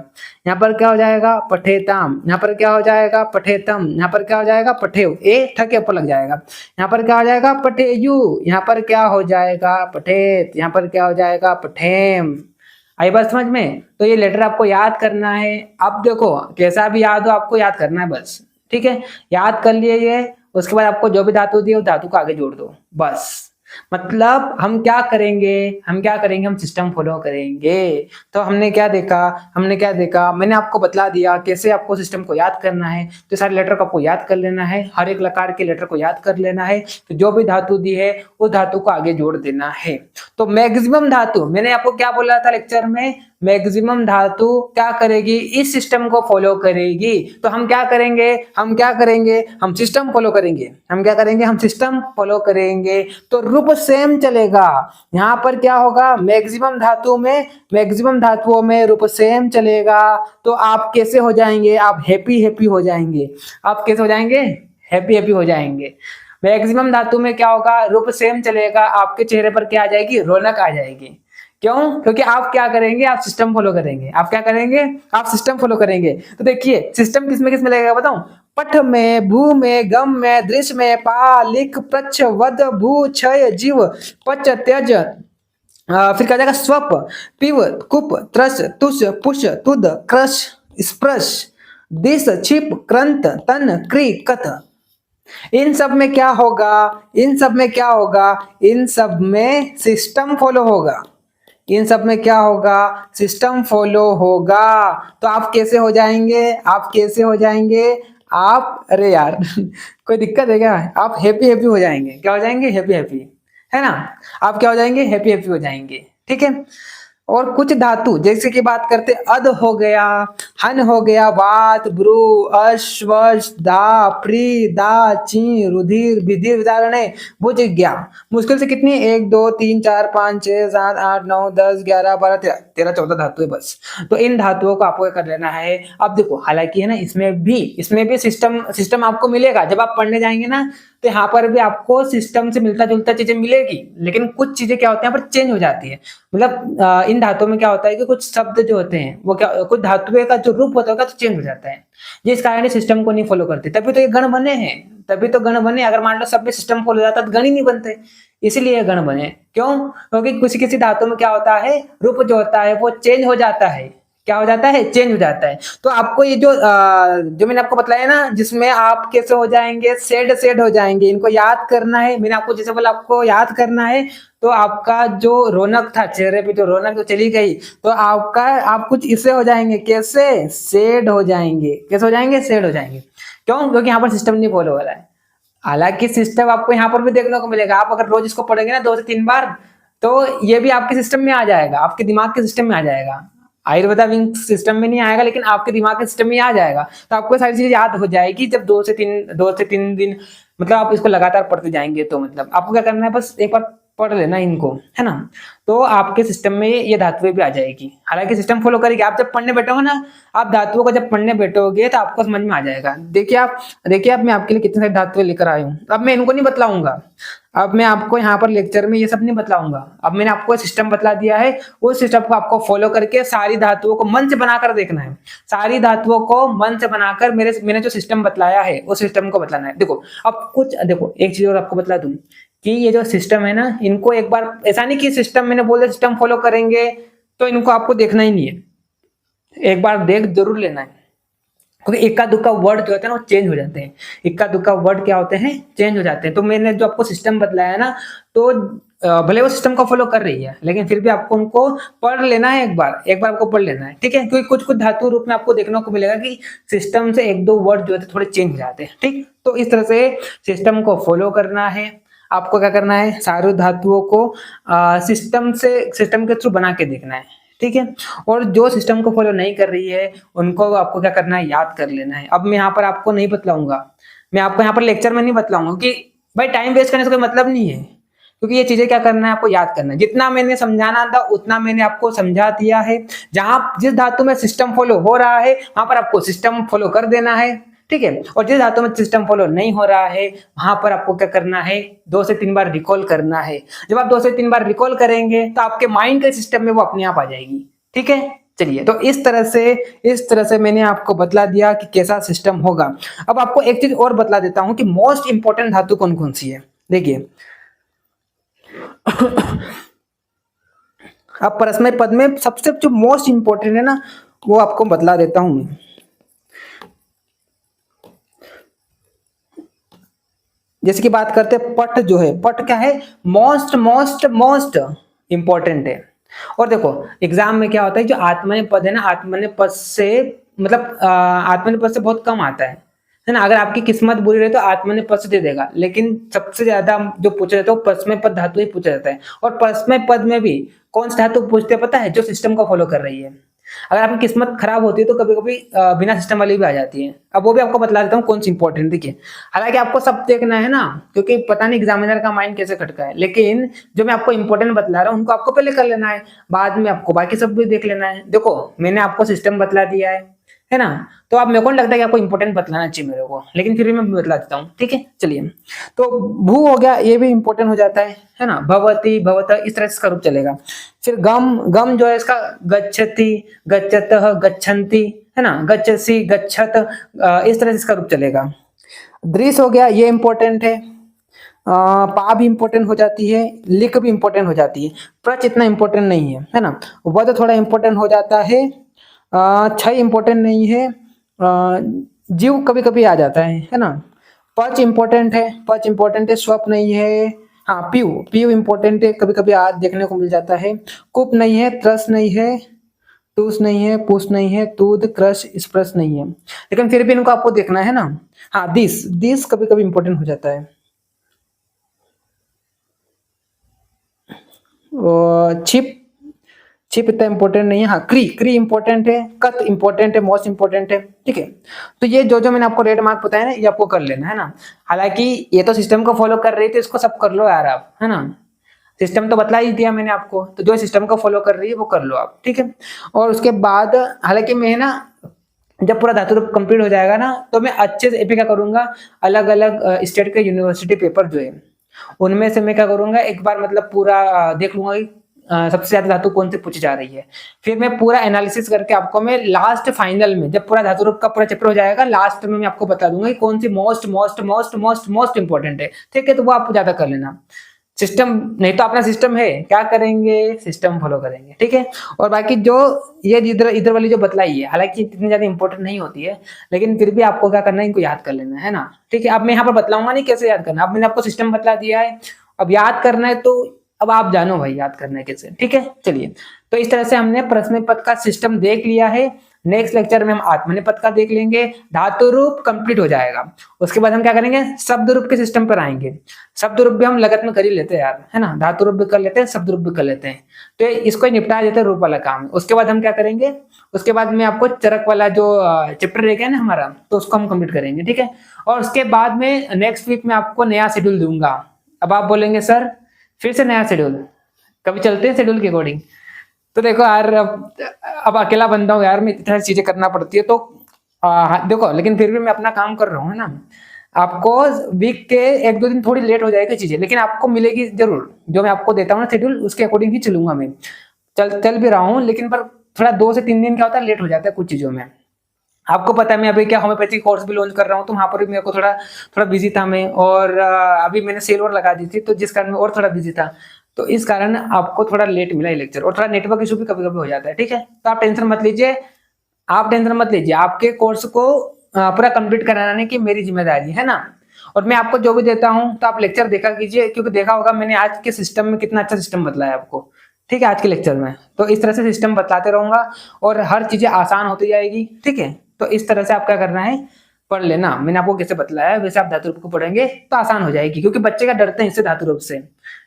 यहाँ पर क्या हो जाएगा पठेताम, यहाँ पर क्या हो जाएगा पठेतम, यहाँ पर क्या हो जाएगा पठेव, ए ठ के ऊपर लग जाएगा। यहाँ पर क्या हो जाएगा पठेयु, यहाँ पर क्या हो जाएगा पठेत, यहाँ पर क्या हो जाएगा पठेम। आई बात समझ में। तो ये लेटर आपको याद करना है। अब देखो कैसा भी याद हो आपको याद करना है बस। ठीक है, याद कर लिए ये, उसके बाद आपको जो भी धातु दी वो धातु को आगे जोड़ दो बस। मतलब हम क्या करेंगे, हम क्या करेंगे, हम सिस्टम फॉलो करेंगे। तो हमने क्या देखा, हमने क्या देखा, मैंने आपको बतला दिया कैसे आपको सिस्टम को याद करना है। तो सारे लेटर को आपको याद कर लेना है, हर एक लकार के लेटर को याद कर लेना है, तो जो भी धातु दी है उस धातु को आगे जोड़ देना है। तो मैक्सिमम धातु, मैंने आपको क्या बोला था लेक्चर में, मैक्सिमम धातु क्या करेगी, इस सिस्टम को फॉलो करेगी। तो हम क्या करेंगे, हम क्या करेंगे, हम सिस्टम फॉलो करेंगे, हम क्या करेंगे, हम सिस्टम फॉलो करेंगे। तो रूप सेम चलेगा। यहाँ पर क्या होगा, मैक्सिमम धातु में, मैक्सिमम धातुओं में रूप सेम चलेगा। तो आप कैसे हो जाएंगे, आप हैप्पी हैप्पी हो जाएंगे। आप कैसे हो जाएंगे, हैप्पी हैप्पी हो जाएंगे। मैक्सिमम धातु में क्या होगा, रूप सेम चलेगा, आपके चेहरे पर क्या आ जाएगी, रौनक आ जाएगी। क्यों, क्योंकि आप क्या करेंगे, आप सिस्टम फॉलो करेंगे। आप क्या करेंगे, आप सिस्टम फॉलो करेंगे। तो देखिए सिस्टम किस में लगेगा बताऊं, पठ में, भू में, गम में, दृश्य में, पा, लिख, प्रच्छ, वद, भू, क्षय, जीव, पच, त्यज, फिर क्या जाएगा स्वप, पिव, कुप, त्रस, तुष, पुष, तुद, क्रश, स्पर्श, दिश, छिप, क्रंत, तन, क्री, कथ। इन सब में क्या होगा, इन सब में क्या होगा, इन सब में सिस्टम फॉलो होगा। इन सब में क्या होगा, सिस्टम फॉलो होगा। तो आप कैसे हो जाएंगे, आप कैसे हो जाएंगे, आप, अरे यार कोई दिक्कत है क्या, आप हैप्पी हैप्पी हो जाएंगे, क्या हो जाएंगे, हैप्पी हैप्पी, है ना, आप क्या हो जाएंगे, हैप्पी हैप्पी हो जाएंगे, ठीक है। और कुछ धातु जैसे कि बात करते, अध हो गया, हन हो गया, वात, ब्रू, अश, वश, दा, प्री, दा, ची, रुधिर, विधिर, विदारणे, भुज, ज्ञा। मुश्किल से कितनी, 1 2 3 4 5 6 7 8 9 10 11 12 13 14 धातु है बस। तो इन धातुओं को आपको कर लेना है। अब देखो हालांकि है ना, इसमें भी सिस्टम सिस्टम आपको मिलेगा जब आप पढ़ने जाएंगे ना, तो यहाँ पर भी आपको सिस्टम से मिलता जुलता चीजें मिलेगी, लेकिन कुछ चीजें क्या होती है यहाँ पर चेंज हो जाती है। मतलब इन धातुओं में क्या होता है कि कुछ शब्द जो होते हैं वो क्या, कुछ धातुओं का जो रूप होता है तो चेंज हो जाता है, जिस कारण सिस्टम को नहीं फॉलो करते। तभी तो ये गण बने हैं, तभी तो गण बने। अगर मान लो सब में सिस्टम फॉलो हो जाता तो गण ही नहीं बनते, इसीलिए गण बने। क्यों, क्योंकि किसी किसी धातु में क्या होता है, रूप जो होता है वो चेंज हो जाता है, क्या हो जाता है, चेंज हो जाता है। तो आपको ये जो मैंने आपको बताया ना, जिसमें आप कैसे हो जाएंगे, सेड सेड हो जाएंगे, इनको याद करना है। मैंने आपको जैसे बोला आपको याद करना है, तो आपका जो रौनक था चेहरे पे, जो रौनक जो चली गई, तो आप कुछ इससे हो जाएंगे, कैसे, सेड हो जाएंगे, कैसे हो जाएंगे, सेड हो जाएंगे। क्यों, क्योंकि यहाँ पर सिस्टम नहीं फॉलो हो रहा है। हालांकि सिस्टम आपको यहाँ पर भी देखने को मिलेगा, आप अगर रोज इसको पढ़ेंगे ना 2 से 3 बार, तो ये भी आपके सिस्टम में आ जाएगा, आपके दिमाग के सिस्टम में आ जाएगा। आयुर्वेदा विंग सिस्टम में नहीं आएगा, लेकिन आपके दिमाग के सिस्टम में आ जाएगा। तो आपको सारी चीजें याद हो जाएगी जब 2 से 3 दिन, मतलब आप इसको लगातार पढ़ते जाएंगे। तो मतलब आपको क्या करना है, बस एक बार पढ़ लेना इनको, है ना, तो आपके सिस्टम में ये धातुएं भी आ जाएगी। हालांकि सिस्टम फॉलो करेगी, आप जब पढ़ने बैठोगे ना, आप धातुओं को जब पढ़ने बैठोगे तो आपको समझ में आ जाएगा। देखिए आप मैं आपके लिए कितने सारी धातुएं लेकर आया हूँ। अब मैं इनको नहीं बतलाऊंगा, अब मैं आपको यहाँ पर लेक्चर में ये सब नहीं बतलाऊंगा। अब मैंने आपको सिस्टम बतला दिया है, उस सिस्टम को आपको फॉलो करके सारी धातुओं को मन से बनाकर देखना है। सारी धातुओं को मन से बनाकर मैंने जो सिस्टम बतलाया है उस सिस्टम को बतलाना है। देखो अब कुछ, देखो एक चीज और आपको बतला दूं कि ये जो सिस्टम है ना, इनको एक बार, ऐसा नहीं कि सिस्टम मैंने बोल दिया सिस्टम फॉलो करेंगे तो इनको आपको देखना ही नहीं है, एक बार देख जरूर लेना है। क्योंकि इक्का दुक्का वर्ड जो होते हैं ना वो चेंज हो जाते हैं, इक्का दुक्का वर्ड क्या होते हैं, चेंज हो जाते हैं। तो मैंने जो आपको सिस्टम बतलाया ना, तो भले वो सिस्टम को फॉलो कर रही है, लेकिन फिर भी आपको उनको पढ़ लेना है, एक बार आपको पढ़ लेना है, ठीक है। क्योंकि कुछ कुछ धातु रूप में आपको देखने को मिलेगा कि सिस्टम से 1 2 वर्ड जो है थोड़े चेंज हो जाते हैं, ठीक। तो इस तरह से सिस्टम को फॉलो करना है। आपको क्या करना है, सारी धातुओं को सिस्टम के थ्रू बना के देखना है, ठीक है। और जो सिस्टम को फॉलो नहीं कर रही है उनको आपको क्या करना है, याद कर लेना है। अब मैं यहाँ पर आपको नहीं बतलाऊंगा, मैं आपको यहाँ पर लेक्चर में नहीं बतलाऊंगा कि भाई टाइम वेस्ट करने से कोई मतलब नहीं है, क्योंकि ये चीजें क्या करना है, आपको याद करना है। जितना मैंने समझाना था उतना मैंने आपको समझा दिया है। जहां जिस धातु में सिस्टम फॉलो हो रहा है वहां पर आपको सिस्टम फॉलो कर देना है, ठीक है। और जिस धातु में सिस्टम फॉलो नहीं हो रहा है वहां पर आपको क्या करना है, 2 से 3 बार रिकॉल करना है। जब आप 2 से 3 बार रिकॉल करेंगे तो आपके माइंड के सिस्टम में वो अपने आप आ जाएगी, ठीक है। चलिए, तो इस तरह से मैंने आपको बतला दिया कि कैसा सिस्टम होगा। अब आपको एक चीज और बतला देता हूं कि मोस्ट इंपोर्टेंट धातु कौन कौन सी है। देखिए अब परस्मय पद में सबसे जो मोस्ट इंपोर्टेंट है ना, वो आपको बतला देता हूं मैं। जैसे कि बात करते हैं पट, जो है पट क्या है, मोस्ट मोस्ट मोस्ट इंपॉर्टेंट है। और देखो एग्जाम में क्या होता है, जो आत्मनेपद पद है ना, आत्मनेपद पद से मतलब आत्मनेपद पद से बहुत कम आता है ना। अगर आपकी किस्मत बुरी रहे तो आत्मनेपद पद से दे देगा, लेकिन सबसे ज्यादा जो पूछा जाता है वो परस्मय पद धातु ही पूछा जाता है। और परस्मय पद में भी कौन सी धातु पूछते हैं पता है, जो सिस्टम को फॉलो कर रही है। अगर आपकी किस्मत खराब होती है तो कभी कभी बिना सिस्टम वाली भी आ जाती है। अब वो भी आपको बतला देता हूँ कौन सी इंपॉर्टेंट। देखिए हालांकि आपको सब देखना है ना, क्योंकि पता नहीं एग्जामिनर का माइंड कैसे खटका है, लेकिन जो मैं आपको इंपॉर्टेंट बतला रहा हूँ उनको आपको पहले कर लेना है, बाद में आपको बाकी सब भी देख लेना है। देखो मैंने आपको सिस्टम बतला दिया है ना, तो अब मेरे को लगता है कि आपको इंपॉर्टेंट बतलाना चाहिए मेरे को, लेकिन फिर भी मैं बतला देता हूँ, ठीक है। चलिए, तो भू हो गया, ये भी इंपॉर्टेंट हो जाता है ना, भवती भवत, इस तरह से इसका रूप चलेगा। फिर गम, गम जो है इसका गच्छति गच्छतः गच्छन्ति, है ना, गच्छसि गच्छत, इस तरह से इसका रूप चलेगा। दृश्य हो गया, ये इंपॉर्टेंट है। पा भी इंपॉर्टेंट हो जाती है, लिख भी इंपॉर्टेंट हो जाती है, प्रच इतना इंपॉर्टेंट नहीं है ना। वध थोड़ा इंपॉर्टेंट हो जाता है, क्षय इंपॉर्टेंट नहीं है, जीव कभी कभी आ जाता है ना। पच इंपॉर्टेंट है, पच इंपॉर्टेंट है, स्वप नहीं है, हाँ पीयू, पीयू इंपॉर्टेंट है, कभी कभी आज देखने को मिल जाता है। कुप नहीं है, त्रस नहीं है, टूस नहीं है, पुस नहीं है, तूद, क्रश, स्प्रस नहीं है, लेकिन फिर भी इनको आपको देखना है ना। हाँ दिस, दिस कभी कभी इंपॉर्टेंट हो जाता है। और छिप, छिप इतना इंपॉर्टेंट नहीं है। हाँ क्री, क्री इंपॉर्टेंट है, कत इंपॉर्टेंट है, मोस्ट इंपॉर्टेंट है, ठीक है। तो ये जो जो मैंने आपको रेड मार्क बताया ना, ये आपको कर लेना है ना। हालांकि ये तो सिस्टम को फॉलो कर रही थी, इसको सब कर लो यार आप, है ना। सिस्टम तो बतला ही दिया मैंने आपको, तो जो सिस्टम को फॉलो कर रही है वो कर लो आप, ठीक है। और उसके बाद हालांकि मैं ना जब पूरा धातु रूप कंप्लीट हो जाएगा ना, तो मैं अच्छे से क्या करूंगा, अलग अलग स्टेट के यूनिवर्सिटी पेपर जो है उनमें से मैं क्या करूंगा, एक बार मतलब पूरा देख लूंगा कि सबसे ज्यादा धातु कौन से पूछी जा रही है। फिर मैं पूरा एनालिसिस करके आपको मैं लास्ट फाइनल में, जब पूरा धातु रूप का पूरा चैप्टर हो जाएगा, लास्ट में मैं आपको बता दूंगा कि कौन सी most most most most most important है, ठीक है। तो वो आप ज्यादा कर लेना। सिस्टम नहीं तो अपना सिस्टम है, क्या करेंगे, सिस्टम फॉलो करेंगे, ठीक है। और बाकी जो ये इधर इधर वाली जो बतलाई है, हालांकि इतनी ज्यादा इंपॉर्टेंट नहीं होती है, लेकिन फिर भी आपको क्या करना है, इनको याद कर लेना है ना, ठीक है। अब मैं यहाँ पर बतलाऊंगा नहीं कैसे याद करना, अब मैंने आपको सिस्टम बतला दिया है, अब याद करना है तो अब आप जानो भाई याद करना है कैसे, ठीक है। चलिए, तो इस तरह से हमने प्रश्न पद का सिस्टम देख लिया है। नेक्स्ट लेक्चर में हम आत्मनेपद पद का देख लेंगे, धातु रूप कंप्लीट हो जाएगा। उसके बाद हम क्या करेंगे, शब्द रूप के सिस्टम पर आएंगे। शब्द रूप भी हम लगत में कर ही लेते हैं यार, है ना, धातु रूप भी कर लेते हैं, शब्द रूप भी कर लेते हैं, तो इसको निपटा देते हैं रूप वाला काम। उसके बाद हम क्या करेंगे, उसके बाद में आपको चरक वाला जो चैप्टर रहेगा ना हमारा, तो उसको हम कंप्लीट करेंगे, ठीक है। और उसके बाद में नेक्स्ट वीक में आपको नया शेड्यूल दूंगा। अब आप बोलेंगे सर फिर से नया शेड्यूल, कभी चलते हैं शेड्यूल के अकॉर्डिंग। तो देखो यार, अब अकेला बंदा हूँ यार, मैं इतनी सारी चीजें करना पड़ती है, तो देखो, लेकिन फिर भी मैं अपना काम कर रहा हूँ, है ना। आपको वीक के एक दो दिन थोड़ी लेट हो जाएगी चीजें, लेकिन आपको मिलेगी जरूर। जो मैं आपको देता हूँ ना शेड्यूल, उसके अकॉर्डिंग ही चलूंगा मैं। चल भी रहा हूँ, लेकिन पर थोड़ा 2 से 3 दिन क्या होता है, लेट हो जाता है कुछ चीजों में। आपको पता है मैं अभी क्या होम्योपैथी कोर्स भी लॉन्च कर रहा हूँ, तो वहां पर भी मेरे को थोड़ा थोड़ा बिजी था मैं, और अभी मैंने सेल और लगा दी थी, तो जिस कारण मैं और थोड़ा बिजी था, तो इस कारण आपको थोड़ा लेट मिला ये लेक्चर, और थोड़ा नेटवर्क इशू भी कभी कभी हो जाता है, ठीक है। तो आप टेंशन मत लीजिए, आप टेंशन मत लीजिए, आपके कोर्स को पूरा कंप्लीट कराने की मेरी जिम्मेदारी है ना। और मैं आपको जो भी देता हूँ, तो आप लेक्चर देखा कीजिए, क्योंकि देखा होगा मैंने आज के सिस्टम में कितना अच्छा सिस्टम बतलाया आपको, ठीक है, आज के लेक्चर में। तो इस तरह से सिस्टम बतलाते रहूंगा, और हर चीजें आसान होती जाएगी, ठीक है। तो इस तरह से आप क्या करना है, पढ़ लेना। मैंने आपको कैसे बतलाया वैसे आप धातु रूप को पढ़ेंगे तो आसान हो जाएगी, क्योंकि बच्चे का डरते हैं इससे धातु रूप से,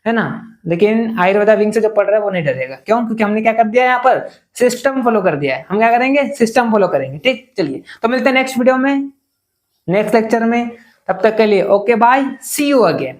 है ना। लेकिन आयुर्वेदा विंग से जो पढ़ रहा है वो नहीं डरेगा, क्यों, क्योंकि हमने क्या कर दिया है, यहाँ पर सिस्टम फॉलो कर दिया है। हम क्या करेंगे, सिस्टम फॉलो करेंगे, ठीक। चलिए, तो मिलते हैं नेक्स्ट वीडियो में, नेक्स्ट लेक्चर में। तब तक के लिए okay bye, see you again.